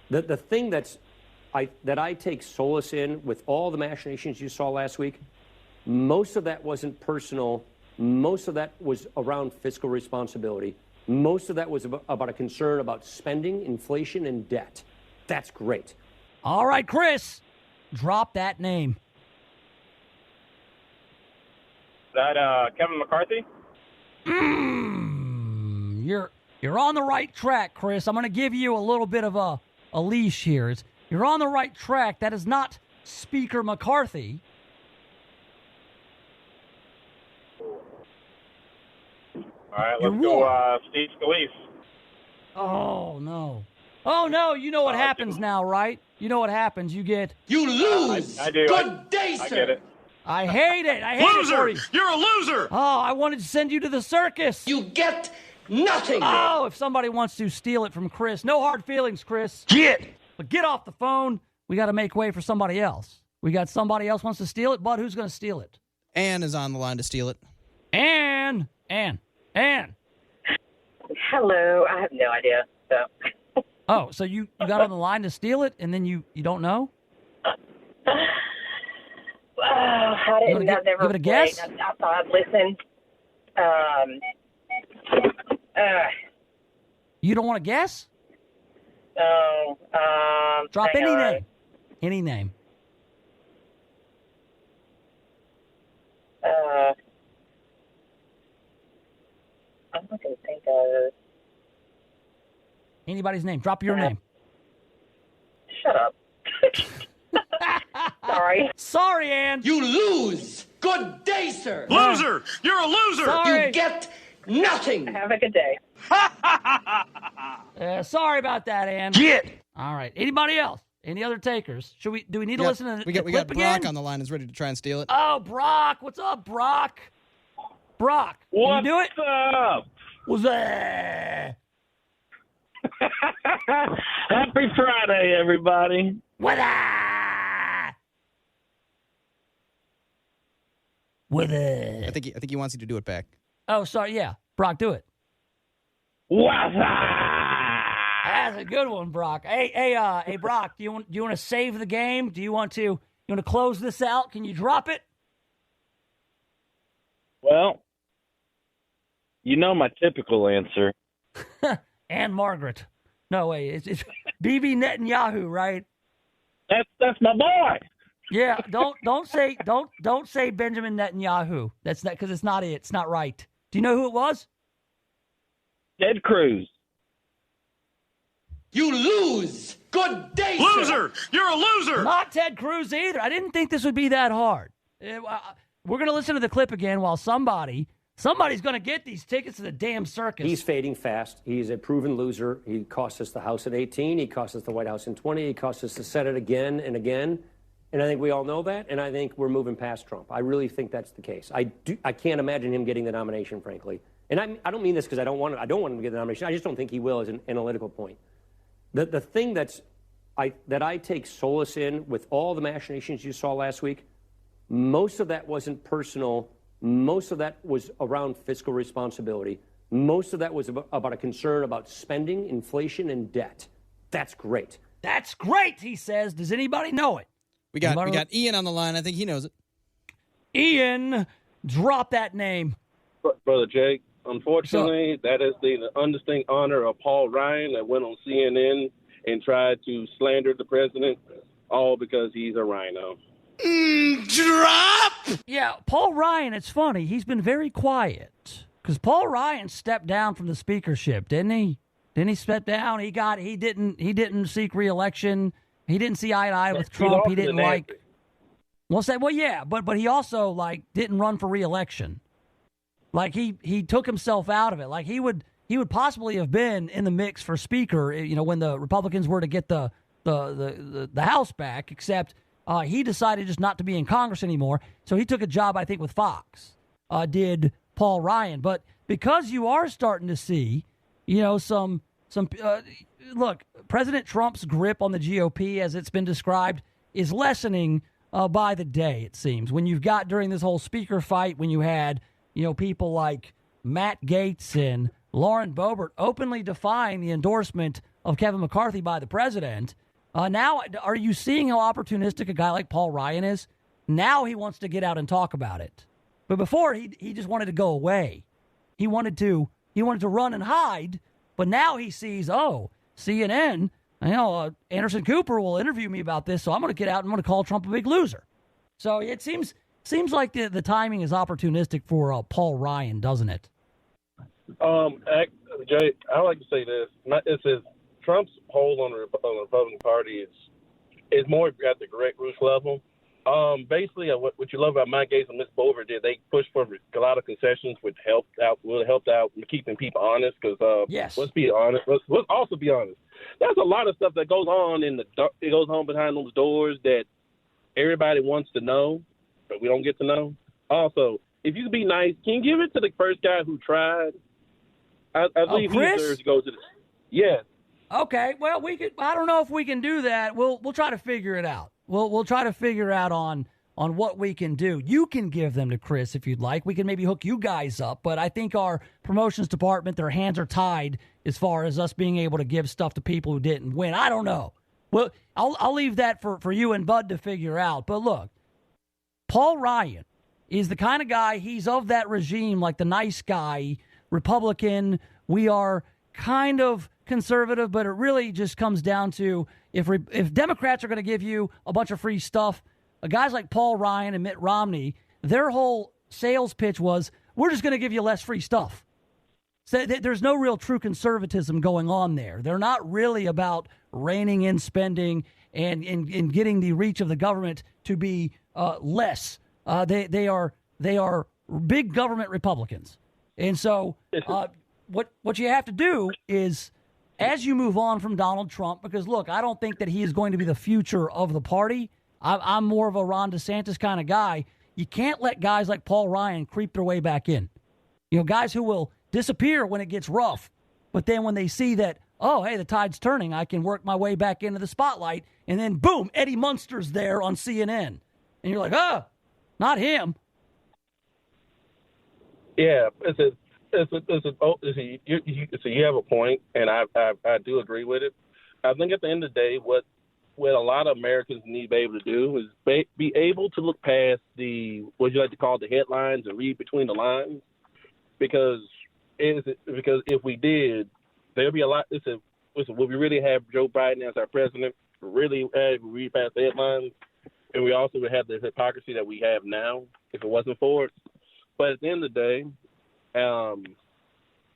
Speaker 17: The thing that's that I take solace in with all the machinations you saw last week, most of that wasn't personal. Most of that was around fiscal responsibility. Most of that was about a concern about spending, inflation, and debt. That's great.
Speaker 4: All right, Chris, drop that name.
Speaker 16: That Kevin McCarthy?
Speaker 4: You're on the right track, Chris. I'm going to give you a little bit of a leash here. You're on the right track. That is not Speaker McCarthy.
Speaker 16: All right, let's go Steve Scalise.
Speaker 4: Oh, no. Oh, no, you know what happens now, right? You know what happens. You get...
Speaker 16: You lose! I do. Good day, sir! I get it.
Speaker 4: I hate it. I hate
Speaker 16: Loser!
Speaker 4: it for you.
Speaker 16: You're a loser!
Speaker 4: Oh, I wanted to send you to the circus.
Speaker 11: You get nothing.
Speaker 4: Oh, if somebody wants to steal it from Chris. No hard feelings, Chris. But get off the phone. We got to make way for somebody else. We got somebody else wants to steal it. Bud, who's going to steal it?
Speaker 5: Ann is on the line to steal it.
Speaker 4: Ann.
Speaker 14: Hello. I have no idea. So.
Speaker 4: Oh, so you got on the line to steal it, and then you don't know?
Speaker 14: I didn't. I've never
Speaker 4: give it a guess?
Speaker 14: I thought I'd listen.
Speaker 4: You don't want to guess?
Speaker 14: No.
Speaker 4: Drop
Speaker 14: hang
Speaker 4: any
Speaker 14: on.
Speaker 4: name. Any name.
Speaker 14: I'm not going to think of...
Speaker 4: Anybody's name. Drop your name.
Speaker 14: Shut up. Sorry.
Speaker 4: Sorry, Ann.
Speaker 11: You lose. Good day, sir.
Speaker 16: Loser! You're a loser!
Speaker 4: Sorry.
Speaker 11: You get nothing.
Speaker 14: Have a good day.
Speaker 4: Sorry about that, Ann. All right. Anybody else? Any other takers? Do we need to listen to the
Speaker 5: We got
Speaker 4: clip
Speaker 5: Brock
Speaker 4: again?
Speaker 5: on the line is ready to try and steal it.
Speaker 4: Oh, Brock. What's up, Brock? Brock, can
Speaker 16: What's
Speaker 4: you do it?
Speaker 16: up?
Speaker 4: What's that?
Speaker 16: Happy Friday, everybody.
Speaker 4: With it.
Speaker 5: I think he wants you to do it back.
Speaker 4: Oh, sorry. Yeah, Brock, do it.
Speaker 16: What's up?
Speaker 4: That's a good one, Brock. Hey, Brock, do you want to save the game? Do you want to close this out? Can you drop it?
Speaker 16: Well, you know my typical answer.
Speaker 4: And Margaret. No way. It's Bibi Netanyahu, right?
Speaker 16: That's my boy.
Speaker 4: Yeah. Don't say Benjamin Netanyahu. That's not because it's not it. It's not right. Do you know who it was?
Speaker 16: Ted Cruz.
Speaker 11: You lose. Good day,
Speaker 16: Loser!
Speaker 11: sir.
Speaker 16: You're a loser!
Speaker 4: Not Ted Cruz either. I didn't think this would be that hard. We're going to listen to the clip again while somebody's going to get these tickets to the damn circus.
Speaker 17: He's fading fast. He's a proven loser. He cost us the House in 18. He cost us the White House in 20. He cost us the Senate again and again. And I think we all know that. And I think we're moving past Trump. I really think that's the case. I can't imagine him getting the nomination, frankly. And I don't mean this because I don't want him to get the nomination. I just don't think he will as an analytical point. The thing that I take solace in with all the machinations you saw last week, most of that wasn't personal. Most of that was around fiscal responsibility. Most of that was about a concern about spending, inflation, and debt. That's great.
Speaker 4: That's great, he says. Does anybody know it?
Speaker 5: We got Ian on the line. I think he knows it.
Speaker 4: Ian, drop that name.
Speaker 18: Brother Jake, unfortunately, that is the undistinct honor of Paul Ryan that went on CNN and tried to slander the president, all because he's a rhino.
Speaker 4: Drop! Yeah, Paul Ryan, it's funny. He's been very quiet because Paul Ryan stepped down from the speakership, didn't he? Didn't he step down? He didn't seek re-election. He didn't see eye to eye with Trump. He didn't like. Well, yeah, but he also didn't run for re-election. Like he took himself out of it. Like he would possibly have been in the mix for speaker, when the Republicans were to get the House back, except he decided just not to be in Congress anymore. So he took a job, I think, with Fox, did Paul Ryan. But because you are starting to see, some look, President Trump's grip on the GOP, as it's been described, is lessening by the day, it seems. When you've got during this whole speaker fight, when you had, people like Matt Gaetz and Lauren Boebert openly defying the endorsement of Kevin McCarthy by the president, Now, are you seeing how opportunistic a guy like Paul Ryan is? Now he wants to get out and talk about it. But before, he just wanted to go away. He wanted to run and hide. But now he sees, CNN, Anderson Cooper will interview me about this, so I'm going to get out and I'm going to call Trump a big loser. So it seems like the timing is opportunistic for Paul Ryan, doesn't it?
Speaker 18: Jay, I like to say this. It says Trump's hold on the Republican Party is more at the grassroots level. Basically, what you love about Mike Gates and Ms. Bover did, they pushed for a lot of concessions, which helped out keeping people honest. Because
Speaker 4: yes,
Speaker 18: let's be honest. Let's also be honest. There's a lot of stuff that goes on it goes on behind those doors that everybody wants to know, but we don't get to know. Also, if you could be nice, can you give it to the first guy who tried? I believe he deserves to go to the. Yes.
Speaker 4: Okay. Well, we could. I don't know if we can do that. We'll try to figure it out. We'll try to figure out on what we can do. You can give them to Chris if you'd like. We can maybe hook you guys up. But I think our promotions department, their hands are tied as far as us being able to give stuff to people who didn't win. I don't know. Well, I'll leave that for you and Bud to figure out. But look, Paul Ryan is the kind of guy, he's of that regime, like the nice guy, Republican. We are kind of conservative, but it really just comes down to if Democrats are going to give you a bunch of free stuff, guys like Paul Ryan and Mitt Romney, their whole sales pitch was, we're just going to give you less free stuff. So there's no real true conservatism going on there. They're not really about reining in spending and getting the reach of the government to be less. They are big government Republicans. And so what you have to do is, as you move on from Donald Trump, because, look, I don't think that he is going to be the future of the party. I'm more of a Ron DeSantis kind of guy. You can't let guys like Paul Ryan creep their way back in. Guys who will disappear when it gets rough, but then when they see that, oh, hey, the tide's turning, I can work my way back into the spotlight, and then, boom, Eddie Munster's there on CNN. And you're like, not him. Yeah,
Speaker 18: you have a point, and I do agree with it. I think at the end of the day, what a lot of Americans need to be able to do is be able to look past what you like to call the headlines and read between the lines, because if we did, there'll be a lot. Listen, will we really have Joe Biden as our president? Really read past the headlines, and we also would have the hypocrisy that we have now if it wasn't for it. But at the end of the day,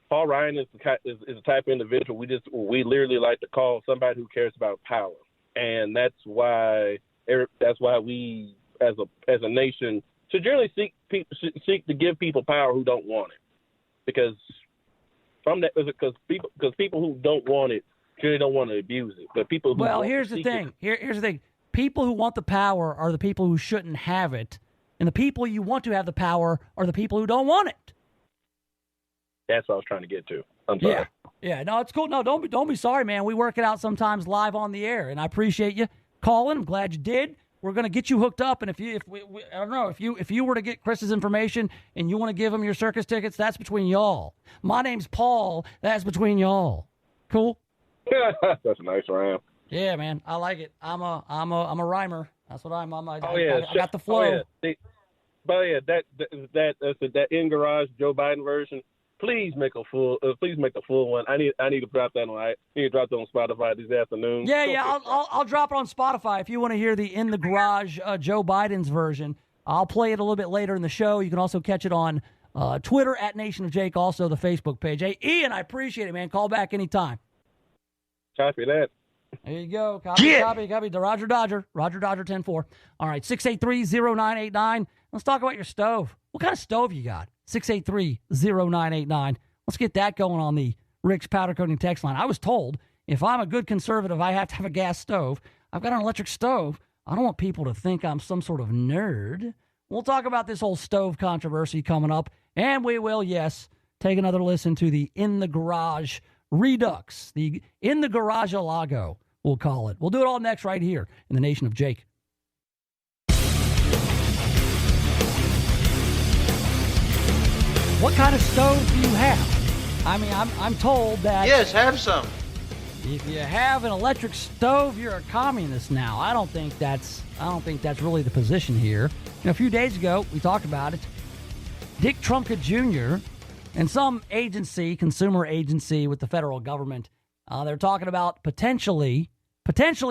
Speaker 18: Paul Ryan is the type of individual we literally like to call somebody who cares about power, and that's why we as a nation should generally seek to give people power who don't want it, because people who don't want it generally don't want to abuse it, but people who
Speaker 4: here's the thing. Here's the thing. People who want the power are the people who shouldn't have it, and the people you want to have the power are the people who don't want it.
Speaker 18: That's what I was trying to get to. I'm sorry.
Speaker 4: Yeah. No, it's cool. No, don't be sorry, man. We work it out sometimes live on the air, and I appreciate you calling. I'm glad you did. We're gonna get you hooked up, and if you were to get Chris's information and you want to give him your circus tickets, that's between y'all. My name's Paul. That's between y'all. Cool.
Speaker 18: That's a nice rhyme.
Speaker 4: Yeah, man. I like it. I'm a rhymer. That's what I'm. I got the flow.
Speaker 18: That in garage Joe Biden version. Please make the full one. I need to drop that on. I need to drop that on Spotify this afternoon.
Speaker 4: Yeah. I'll drop it on Spotify if you want to hear the In the Garage Joe Biden's version. I'll play it a little bit later in the show. You can also catch it on Twitter at Nation of Jake, also the Facebook page. Hey, Ian, I appreciate it, man. Call back anytime.
Speaker 18: Copy that.
Speaker 4: There you go. Copy. The Roger Dodger 10-4. All right, 683-0989. Let's talk about your stove. What kind of stove you got? 683-0989. Let's get that going on the Rick's Powder Coating text line. I was told if I'm a good conservative, I have to have a gas stove. I've got an electric stove. I don't want people to think I'm some sort of nerd. We'll talk about this whole stove controversy coming up, and we will, yes, take another listen to the In the Garage Redux, the In the Garage Alago, we'll call it. We'll do it all next right here in the Nation of Jake. What kind of stove do you have? I mean, I'm told that...
Speaker 19: Yes, have some.
Speaker 4: if you have an electric stove, you're a communist now. I don't think that's really the position here. A few days ago, we talked about it. Dick Trumka Jr. and some agency, consumer agency with the federal government, they're talking about potentially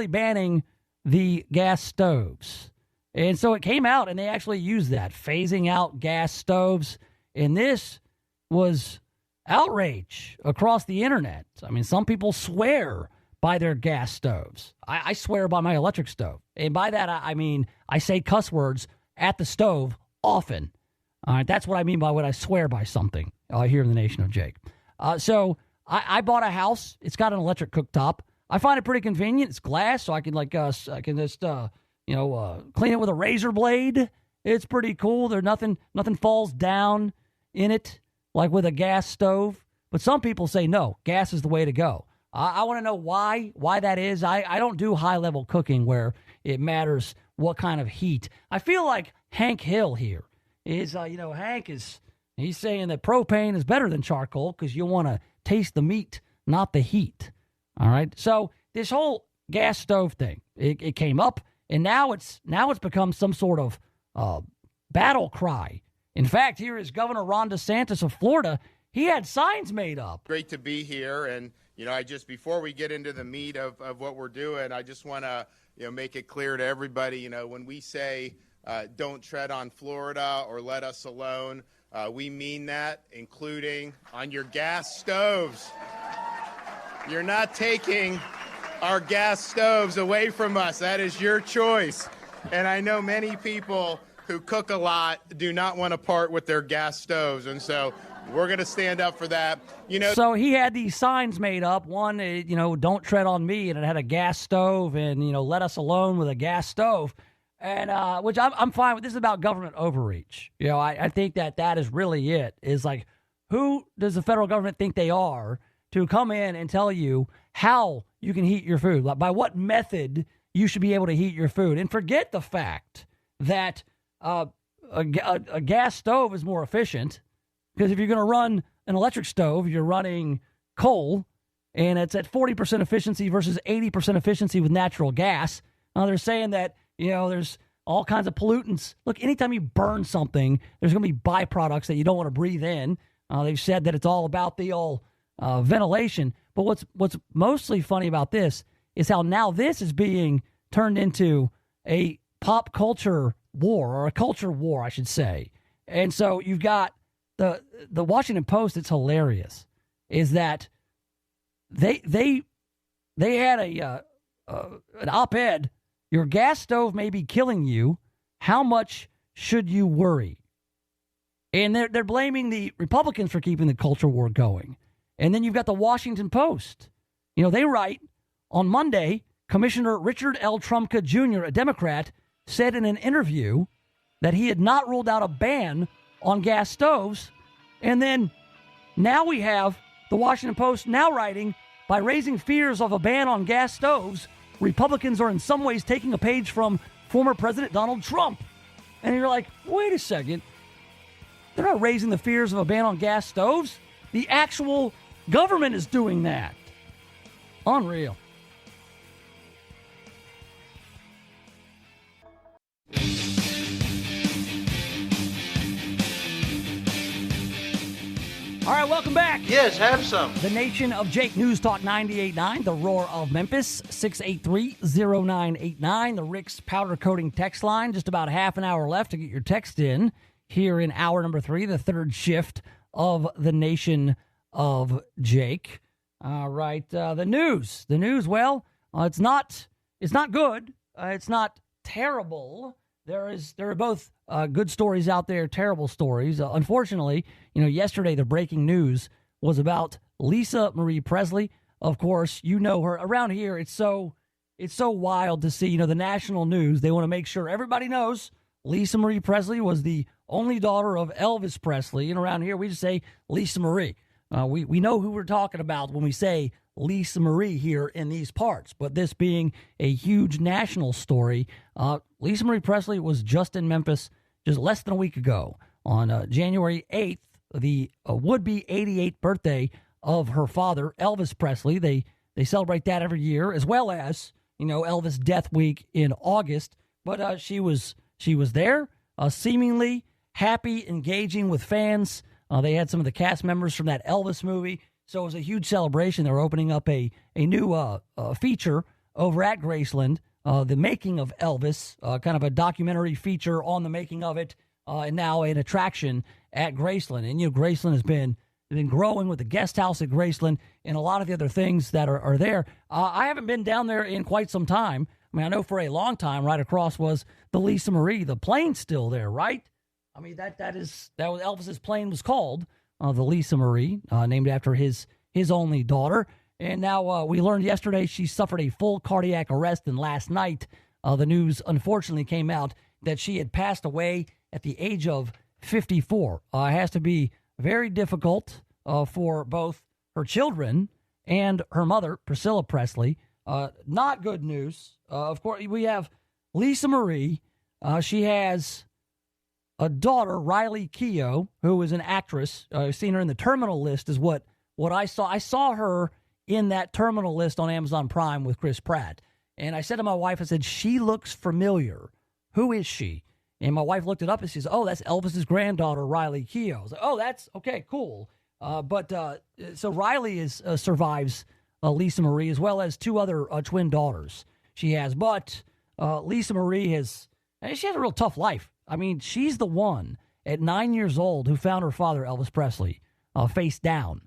Speaker 4: banning the gas stoves. And so it came out, and they actually used that, phasing out gas stoves. And this was outrage across the internet. I mean, some people swear by their gas stoves. I swear by my electric stove. And by that, I mean, I say cuss words at the stove often. All right, that's what I mean by when I swear by something here in the Nation of Jake. So I bought a house. It's got an electric cooktop. I find it pretty convenient. It's glass, so I can just clean it with a razor blade. It's pretty cool. There's nothing falls down in it like with a gas stove. But some people say no, gas is the way to go. I want to know why that is. I don't do high-level cooking where it matters what kind of heat. I feel like Hank Hill here is, he's saying that propane is better than charcoal because you want to taste the meat, not the heat. All right? So this whole gas stove thing, it came up, and now it's become some sort of battle cry. In fact, here is Governor Ron DeSantis of Florida. He had signs made up.
Speaker 19: Great to be here. And, before we get into the meat of what we're doing, I just want to, make it clear to everybody, when we say don't tread on Florida or let us alone, we mean that, including on your gas stoves. You're not taking our gas stoves away from us. That is your choice. And I know many people who cook a lot do not want to part with their gas stoves. And so we're going to stand up for that.
Speaker 4: So he had these signs made up. One, don't tread on me. And it had a gas stove and, let us alone with a gas stove. And which I'm fine with. This is about government overreach. I think that is really it. Is like, who does the federal government think they are to come in and tell you how you can heat your food? By what method you should be able to heat your food? And forget the fact that a gas stove is more efficient, because if you're going to run an electric stove, you're running coal, and it's at 40% efficiency versus 80% efficiency with natural gas. They're saying that, there's all kinds of pollutants. Look, anytime you burn something, there's going to be byproducts that you don't want to breathe in. They've said that it's all about the old ventilation. But what's mostly funny about this is how now this is being turned into a pop culture war, or a culture war, I should say. And so you've got the Washington Post. It's hilarious, is that they had an op-ed. Your gas stove may be killing you. How much should you worry? And they're blaming the Republicans for keeping the culture war going. And then you've got the Washington Post. They write, on Monday, Commissioner Richard L. Trumka Jr., a Democrat, said in an interview that he had not ruled out a ban on gas stoves. And then now we have the Washington Post now writing, by raising fears of a ban on gas stoves, Republicans are in some ways taking a page from former President Donald Trump. And you're like, wait a second. They're not raising the fears of a ban on gas stoves. The actual government is doing that. Unreal. All right, welcome back.
Speaker 20: Yes, have some.
Speaker 4: The Nation of Jake, News Talk 98.9, the Roar of Memphis, 683-0989, the Rick's Powder Coating text line. Just about half an hour left to get your text in here in hour number 3, the third shift of the Nation of Jake. All right, the news. Well, it's not good. It's not terrible. There are both good stories out there, terrible stories. Unfortunately, yesterday the breaking news was about Lisa Marie Presley. Of course, you know her. Around here, it's so wild to see, the national news. They want to make sure everybody knows Lisa Marie Presley was the only daughter of Elvis Presley. And around here, we just say Lisa Marie. We know who we're talking about when we say Lisa Marie here in these parts. But this being a huge national story, Lisa Marie Presley was just in Memphis just less than a week ago on January 8th, the would-be 88th birthday of her father, Elvis Presley. They They celebrate that every year, as well as, Elvis Death Week in August. But she was there, seemingly happy, engaging with fans. They had some of the cast members from that Elvis movie. So it was a huge celebration. They're opening up a new feature over at Graceland, the making of Elvis, kind of a documentary feature on the making of it, and now an attraction at Graceland. And, Graceland has been growing with the guest house at Graceland and a lot of the other things that are there. I haven't been down there in quite some time. I mean, I know for a long time right across was the Lisa Marie. The plane's still there, right? I mean, that was Elvis's plane was called the Lisa Marie, named after his only daughter. And now we learned yesterday she suffered a full cardiac arrest, and last night the news unfortunately came out that she had passed away at the age of 54. It has to be very difficult for both her children and her mother, Priscilla Presley. Not good news. Of course, we have Lisa Marie. She has a daughter, Riley Keough, who is an actress. I've seen her in the Terminal List is what I saw. I saw her in that Terminal List on Amazon Prime with Chris Pratt. And I said to my wife, I said, she looks familiar. Who is she? And my wife looked it up and she says, oh, that's Elvis's granddaughter, Riley Keough. I was like, oh, that's okay, cool. So Riley survives Lisa Marie, as well as two other twin daughters she has. But Lisa Marie she has a real tough life. I mean, she's the one at 9 years old who found her father, Elvis Presley, face down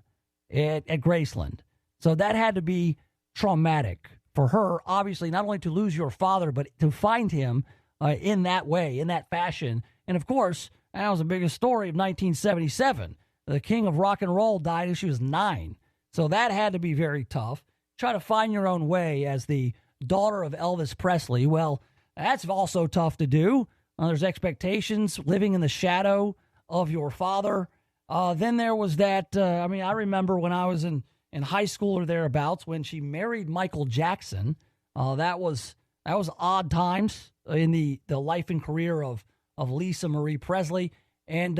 Speaker 4: at Graceland. So that had to be traumatic for her, obviously, not only to lose your father, but to find him in that way, in that fashion. And, of course, that was the biggest story of 1977. The king of rock and roll died when she was 9. So that had to be very tough. Try to find your own way as the daughter of Elvis Presley. Well, that's also tough to do. There's expectations, living in the shadow of your father. Then there was that, I remember when I was in high school or thereabouts when she married Michael Jackson. That was odd times in the life and career of Lisa Marie Presley. And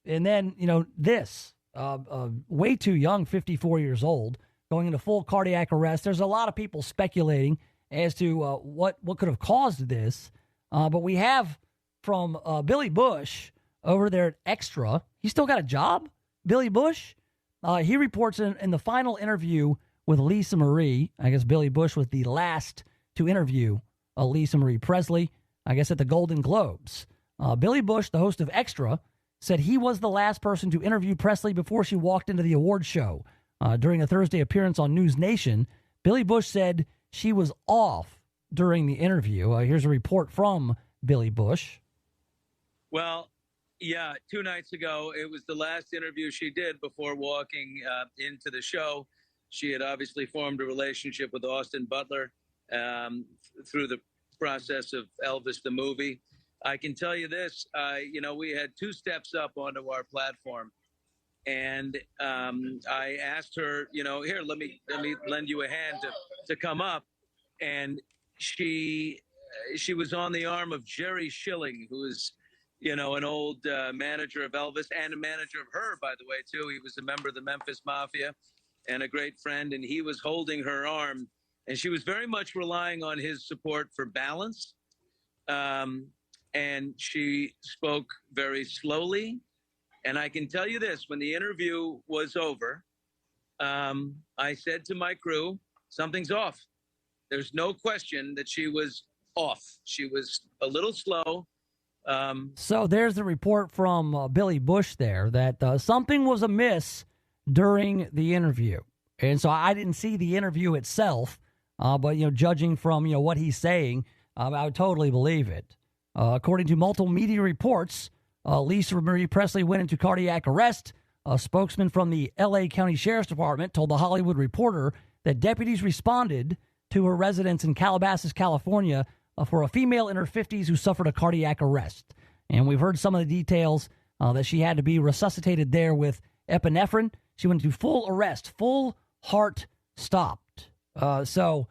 Speaker 4: then, this, way too young, 54 years old, going into full cardiac arrest. There's a lot of people speculating as to what could have caused this. But we have from Billy Bush over there at Extra. He still got a job, Billy Bush. He reports in the final interview with Lisa Marie. I guess Billy Bush was the last to interview Lisa Marie Presley, I guess at the Golden Globes. Billy Bush, the host of Extra, said he was the last person to interview Presley before she walked into the award show. During a Thursday appearance on News Nation, Billy Bush said she was off during the interview. Here's a report from Billy Bush.
Speaker 20: Well, yeah, 2 nights ago, it was the last interview she did before walking into the show. She had obviously formed a relationship with Austin Butler through the process of Elvis the movie. I can tell you this, we had 2 steps up onto our platform. And I asked her, here, let me lend you a hand to come up. And she was on the arm of Jerry Schilling, who is, an old manager of Elvis and a manager of her, by the way, too. He was a member of the Memphis Mafia and a great friend. And he was holding her arm. And she was very much relying on his support for balance. And she spoke very slowly. And I can tell you this, when the interview was over, I said to my crew, something's off. There's no question that she was off. She was a little slow.
Speaker 4: So there's the report from Billy Bush there that something was amiss during the interview. And so I didn't see the interview itself, but, judging from, what he's saying, I would totally believe it. According to multiple media reports, Lisa Marie Presley went into cardiac arrest. A spokesman from the L.A. County Sheriff's Department told The Hollywood Reporter that deputies responded to her residence in Calabasas, California, for a female in her 50s who suffered a cardiac arrest. And we've heard some of the details that she had to be resuscitated there with epinephrine. She went into full arrest, full heart stopped. So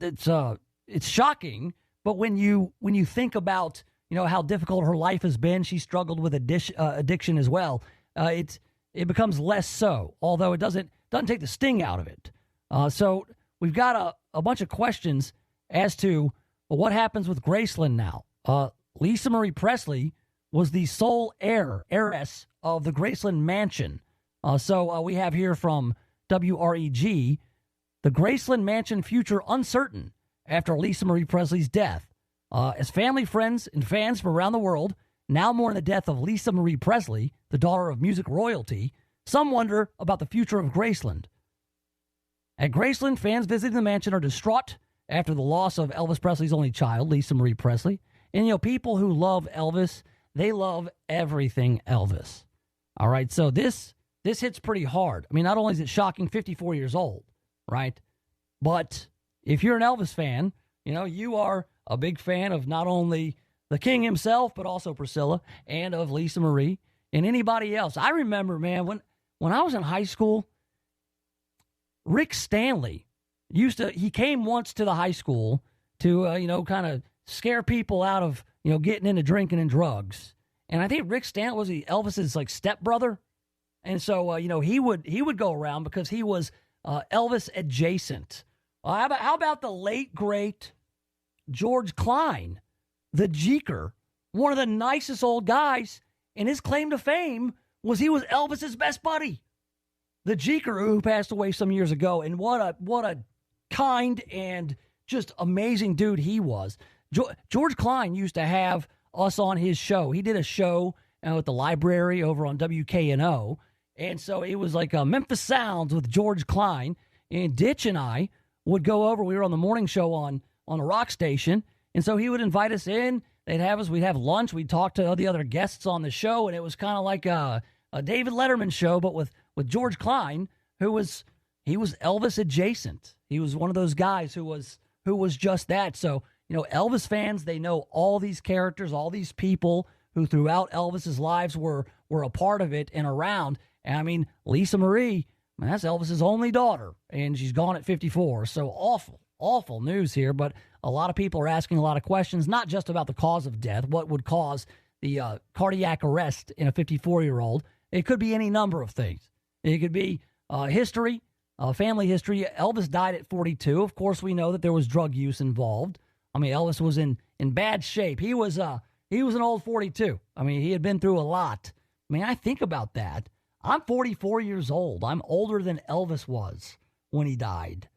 Speaker 4: it's shocking. But when you think about how difficult her life has been, she struggled with addiction as well. It becomes less so, although it doesn't take the sting out of it. So we've got a bunch of questions as to what happens with Graceland now. Lisa Marie Presley was the sole heiress of the Graceland mansion. So we have here from WREG, the Graceland mansion future uncertain after Lisa Marie Presley's death. As family, friends, and fans from around the world now mourn the death of Lisa Marie Presley, the daughter of music royalty, some wonder about the future of Graceland. At Graceland, fans visiting the mansion are distraught after the loss of Elvis Presley's only child, Lisa Marie Presley. And, people who love Elvis, they love everything Elvis. All right, so this hits pretty hard. I mean, not only is it shocking, 54 years old, right? But if you're an Elvis fan, you are a big fan of not only the king himself, but also Priscilla and of Lisa Marie and anybody else. I remember, man, when I was in high school, Rick Stanley he came once to the high school to, kind of scare people out of, getting into drinking and drugs. And I think Rick Stanley was Elvis's stepbrother. And so, he would go around because he was Elvis adjacent. How about the late, great George Klein, the Jeeker, one of the nicest old guys, and his claim to fame was he was Elvis's best buddy. The Jeeker, who passed away some years ago, and what a kind and just amazing dude he was. George Klein used to have us on his show. He did a show at the library over on WKNO, and so it was like Memphis Sounds with George Klein, and Ditch and I would go over. We were on the morning show on a rock station, and so he would invite us in. We'd have lunch. We'd talk to the other guests on the show, and it was kind of like a David Letterman show, but with George Klein, he was Elvis adjacent. He was one of those guys who was just that. So, Elvis fans, they know all these characters, all these people who throughout Elvis's lives were a part of it and around. And I mean, Lisa Marie, that's Elvis's only daughter, and she's gone at 54. So awful news here. But a lot of people are asking a lot of questions, not just about the cause of death, what would cause the cardiac arrest in a 54-year-old. It could be any number of things. It could be history, family history. Elvis died at 42. Of course, we know that there was drug use involved. I mean, Elvis was in bad shape. He was an old 42. I mean, he had been through a lot. I mean, I think about that. I'm 44 years old. I'm older than Elvis was when he died.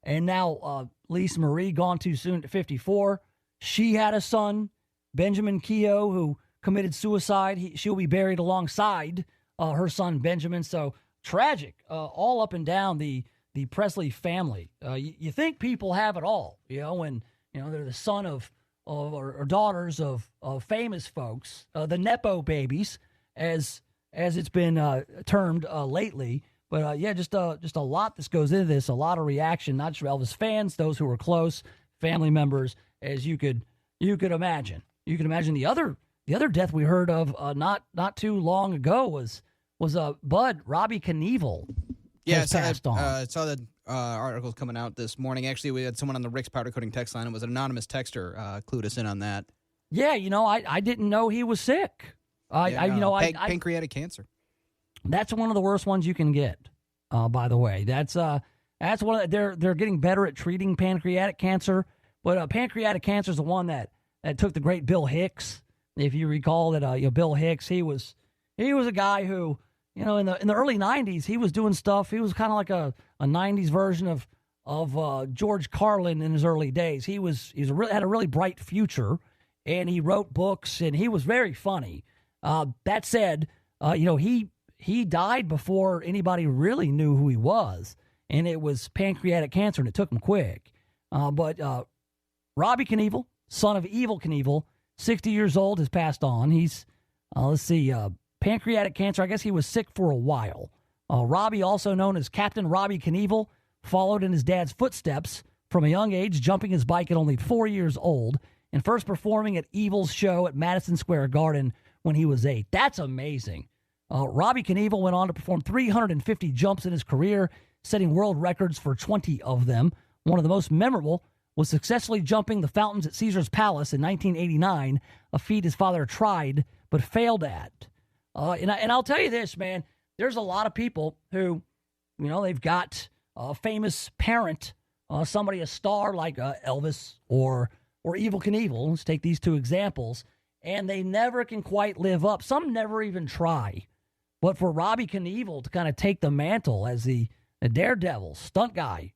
Speaker 4: And now Lisa Marie, gone too soon at 54. She had a son, Benjamin Keogh, who committed suicide. She'll be buried alongside her son, Benjamin. So tragic, all up and down the Presley family. You think people have it all, when they're the son of or daughters of famous folks, the Nepo babies, as it's been termed lately. But just a lot that goes into this, a lot of reaction, not just Elvis fans, those who were close, family members, as you could imagine. You can imagine the other death we heard of not too long ago was Bud Robbie Knievel.
Speaker 5: Yeah,
Speaker 4: passed on.
Speaker 5: I saw the articles coming out this morning. Actually, we had someone on the Rick's Powder Coating text line. It was an anonymous texter clued us in on that.
Speaker 4: Yeah, I didn't know he was sick.
Speaker 5: Pancreatic cancer.
Speaker 4: That's one of the worst ones you can get. By the way, that's one of they're getting better at treating pancreatic cancer, but pancreatic cancer is the one that took the great Bill Hicks. If you recall that, Bill Hicks, he was a guy who, in the early 90s, he was doing stuff. He was kind of like a 90s version of George Carlin in his early days. He had a really bright future, and he wrote books, and he was very funny. That said, he died before anybody really knew who he was, and it was pancreatic cancer, and it took him quick. But Robbie Knievel, son of Evel Knievel, 60 years old, has passed on. He's, pancreatic cancer. I guess he was sick for a while. Robbie, also known as Captain Robbie Knievel, followed in his dad's footsteps from a young age, jumping his bike at only 4 years old and first performing at Evil's show at Madison Square Garden when he was 8. That's amazing. Robbie Knievel went on to perform 350 jumps in his career, setting world records for 20 of them. One of the most memorable was successfully jumping the fountains at Caesar's Palace in 1989, a feat his father tried but failed at. And I'll tell you this, man, there's a lot of people who, they've got famous parent, somebody, a star like Elvis or Evel Knievel. Let's take these two examples. And they never can quite live up. Some never even try. But for Robbie Knievel to kind of take the mantle as the daredevil, stunt guy,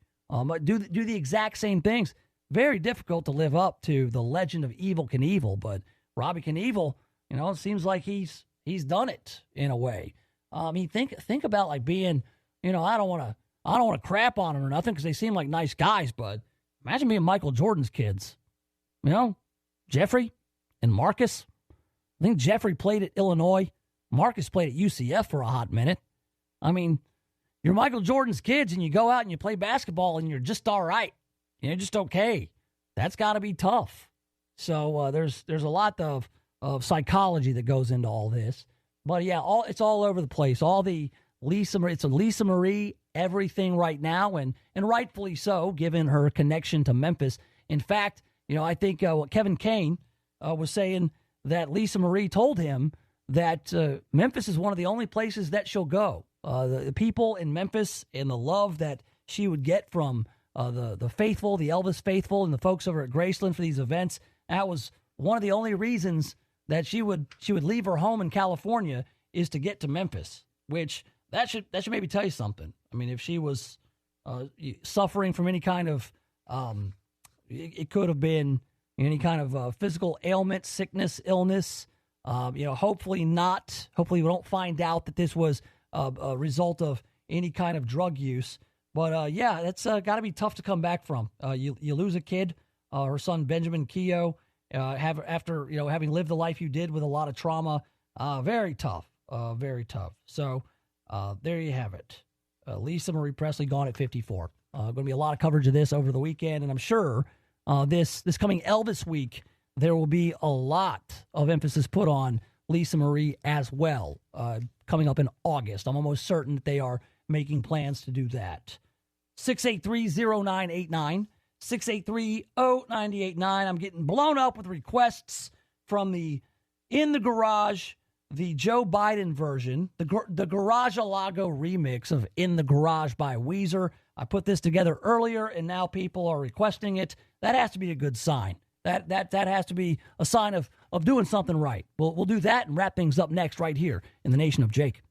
Speaker 4: do the exact same things, very difficult to live up to the legend of Evel Knievel. But Robbie Knievel, it seems like he's done it in a way. Think about like being, I don't want to crap on them or nothing because they seem like nice guys, but imagine being Michael Jordan's kids. Jeffrey and Marcus. I think Jeffrey played at Illinois. Marcus played at UCF for a hot minute. I mean, you're Michael Jordan's kids and you go out and you play basketball and you're just all right. You're just okay. That's got to be tough. So there's a lot of psychology that goes into all this. But yeah, it's all over the place. All the it's a Lisa Marie everything right now, and rightfully so, given her connection to Memphis. In fact, I think what Kevin Kane was saying, that Lisa Marie told him that Memphis is one of the only places that she'll go. The people in Memphis and the love that she would get from the faithful, the Elvis faithful, and the folks over at Graceland for these events, that was one of the only reasons that she would leave her home in California is to get to Memphis, which that should maybe tell you something. I mean, if she was suffering from any kind of, it could have been any kind of physical ailment, sickness, illness. Hopefully not. Hopefully we don't find out that this was a result of any kind of drug use. But yeah, that's got to be tough to come back from. You lose a kid, her son Benjamin Keogh, after having lived the life you did with a lot of trauma. Very tough, very tough. So there you have it. Lisa Marie Presley gone at 54. Going to be a lot of coverage of this over the weekend, and I'm sure this coming Elvis week there will be a lot of emphasis put on Lisa Marie as well. Coming up in August, I'm almost certain that they are making plans to do that. 683-0989, 683-0989. I'm getting blown up with requests from the In the Garage, the Joe Biden version, the Garage-a-Lago remix of In the Garage by Weezer. I put this together earlier, and now people are requesting it. That has to be a good sign. That has to be a sign of doing something right. We'll do that and wrap things up next right here in the Nation of Jake.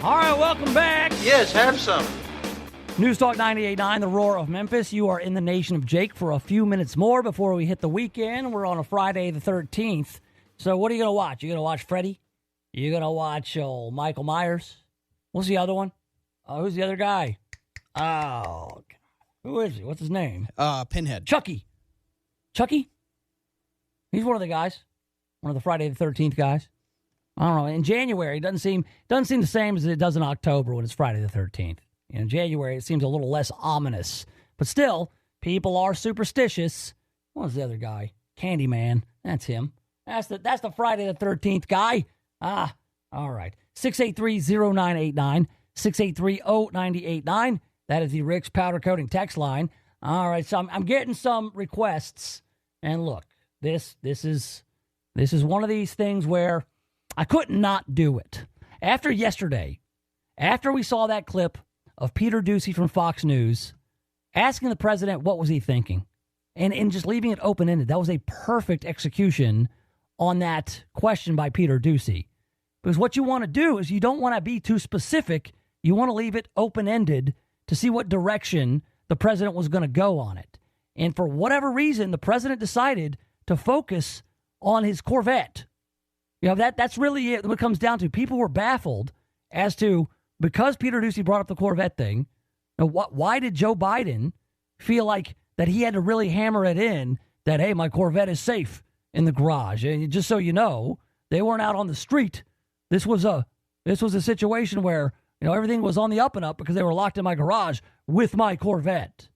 Speaker 4: All right, welcome back.
Speaker 21: Yes, have some.
Speaker 4: NewsTalk 98.9, the roar of Memphis. You are in the Nation of Jake for a few minutes more before we hit the weekend. We're on a Friday the 13th. So what are you going to watch? You going to watch Freddie? You going to watch Michael Myers? What's the other one? Who's the other guy? Oh, who is he? What's his name?
Speaker 5: Pinhead.
Speaker 4: Chucky. Chucky? He's one of the guys. One of the Friday the 13th guys. I don't know. In January, it doesn't seem the same as it does in October when it's Friday the 13th. In January, it seems a little less ominous. But still, people are superstitious. What was the other guy? Candyman. That's him. That's the Friday the 13th guy. All right. 683-0989, 683-0989. That is the Rick's Powder Coating text line. All right, so I'm getting some requests. And look, this is one of these things where I couldn't not do it. After yesterday, after we saw that clip of Peter Doocy from Fox News asking the president what was he thinking and just leaving it open-ended, that was a perfect execution on that question by Peter Doocy. Because what you want to do is you don't want to be too specific. You want to leave it open-ended to see what direction the president was going to go on it. And for whatever reason, the president decided to focus on his Corvette. That's really it. What it comes down to. People were baffled as to, because Peter Doocy brought up the Corvette thing, why did Joe Biden feel like that he had to really hammer it in that, hey, my Corvette is safe in the garage? And just so you know, they weren't out on the street. This was a situation where, everything was on the up and up because they were locked in my garage with my Corvette.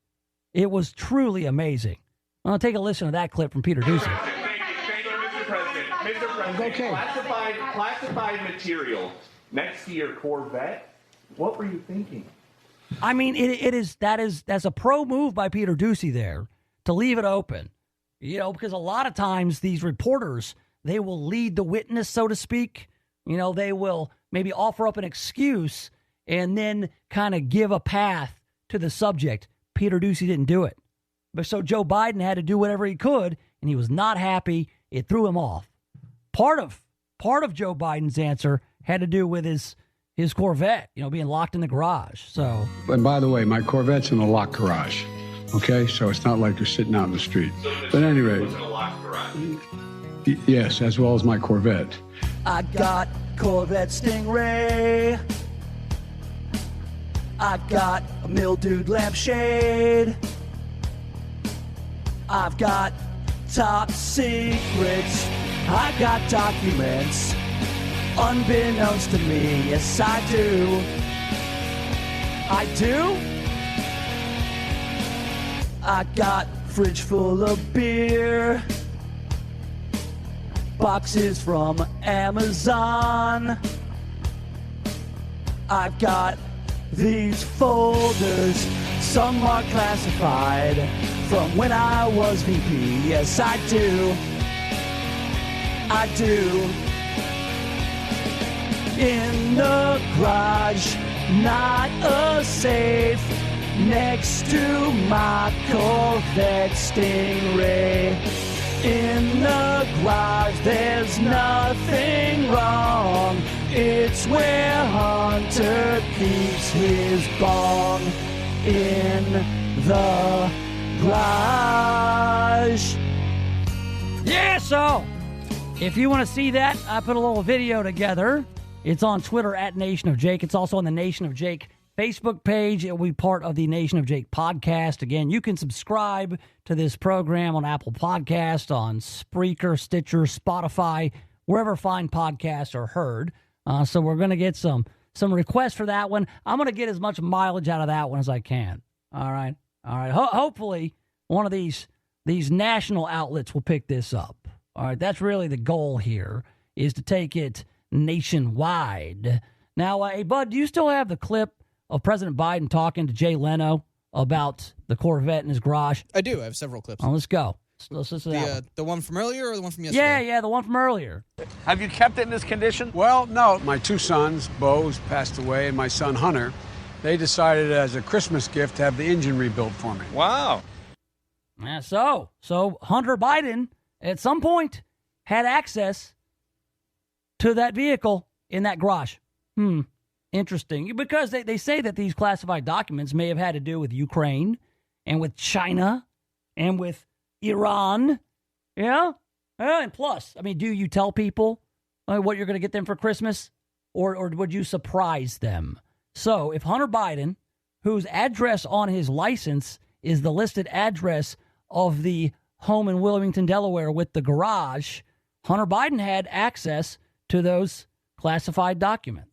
Speaker 4: It was truly amazing. I'll take a listen to that clip from Peter Doocy.
Speaker 10: Thank you, Mr. President. Mr. President,
Speaker 4: Okay.
Speaker 10: classified material next to your Corvette. What were you thinking?
Speaker 4: I mean, that's a pro move by Peter Doocy there to leave it open. Because a lot of times these reporters, lead the witness, so to speak. They will maybe offer up an excuse and then kind of give a path to the subject. Peter Doocy didn't do it. But so Joe Biden had to do whatever he could, and he was not happy. It threw him off. Part of Joe Biden's answer had to do with his Corvette, being locked in the garage. So,
Speaker 6: And by the way, my Corvette's in a locked garage. Okay, so it's not like you're sitting out in the street. But anyway, yes, as well as my Corvette.
Speaker 4: I got Corvette Stingray. I got a mildewed lampshade. I've got top secrets. I got documents. Unbeknownst to me, yes I do. I do? I got fridge full of beer. Boxes from Amazon. I've got these folders. Some are classified from when I was VP. Yes, I do. I do. In the garage, not a safe. Next to my Corvette Stingray. In the garage, there's nothing wrong. It's where Hunter keeps his bong. In the garage. Yeah, so if you want to see that, I put a little video together. It's on Twitter at Nation of Jake. It's also on the Nation of Jake Facebook page. It will be part of the Nation of Jake podcast. Again, you can subscribe to this program on Apple Podcasts, on Spreaker, Stitcher, Spotify, wherever fine podcasts are heard. So we're going to get some requests for that one. I'm going to get as much mileage out of that one as I can. All right. Hopefully, one of these national outlets will pick this up. All right. That's really the goal here, is to take it nationwide. Now, hey, Bud, do you still have the clip of President Biden talking to Jay Leno about the Corvette in his garage?
Speaker 5: I do. I have several clips.
Speaker 4: Oh, let's go. Let's listen to that one.
Speaker 5: The one from earlier or the one from yesterday?
Speaker 4: Yeah, the one from earlier.
Speaker 1: Have you kept it in this condition?
Speaker 6: Well, no. My two sons, Bo's passed away, and my son Hunter, they decided as a Christmas gift to have the engine rebuilt for me.
Speaker 1: Wow.
Speaker 4: Yeah, so Hunter Biden at some point had access to that vehicle in that garage. Interesting. Because they say that these classified documents may have had to do with Ukraine and with China and with Iran. Yeah? And plus, I mean, do you tell people what you're going to get them for Christmas? Or would you surprise them? So if Hunter Biden, whose address on his license is the listed address of the home in Wilmington, Delaware with the garage, Hunter Biden had access to those classified documents.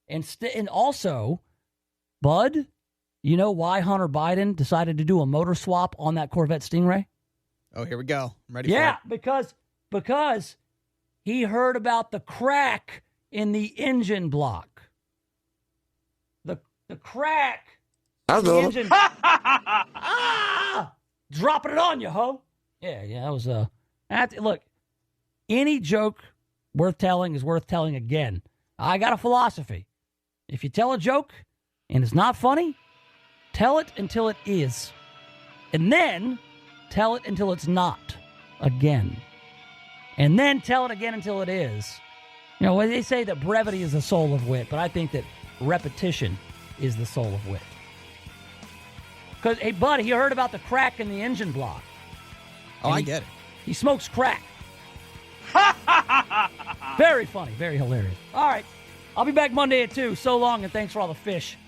Speaker 4: And also, Bud, you know why Hunter Biden decided to do a motor swap on that Corvette Stingray?
Speaker 5: Oh, here we go. I'm ready for it.
Speaker 4: Yeah, because he heard about the crack in the engine block. The crack in the engine. Dropping it on you, ho. Yeah, that was look, any joke worth telling is worth telling again. I got a philosophy. If you tell a joke and it's not funny, tell it until it is. And then tell it until it's not again. And then tell it again until it is. You know, they say that brevity is the soul of wit, but I think that repetition is the soul of wit. Because, hey, buddy, you heard about the crack in the engine block.
Speaker 5: Oh, I get it.
Speaker 4: He smokes crack. Very funny, very hilarious. All right. I'll be back Monday at 2. So long, and thanks for all the fish.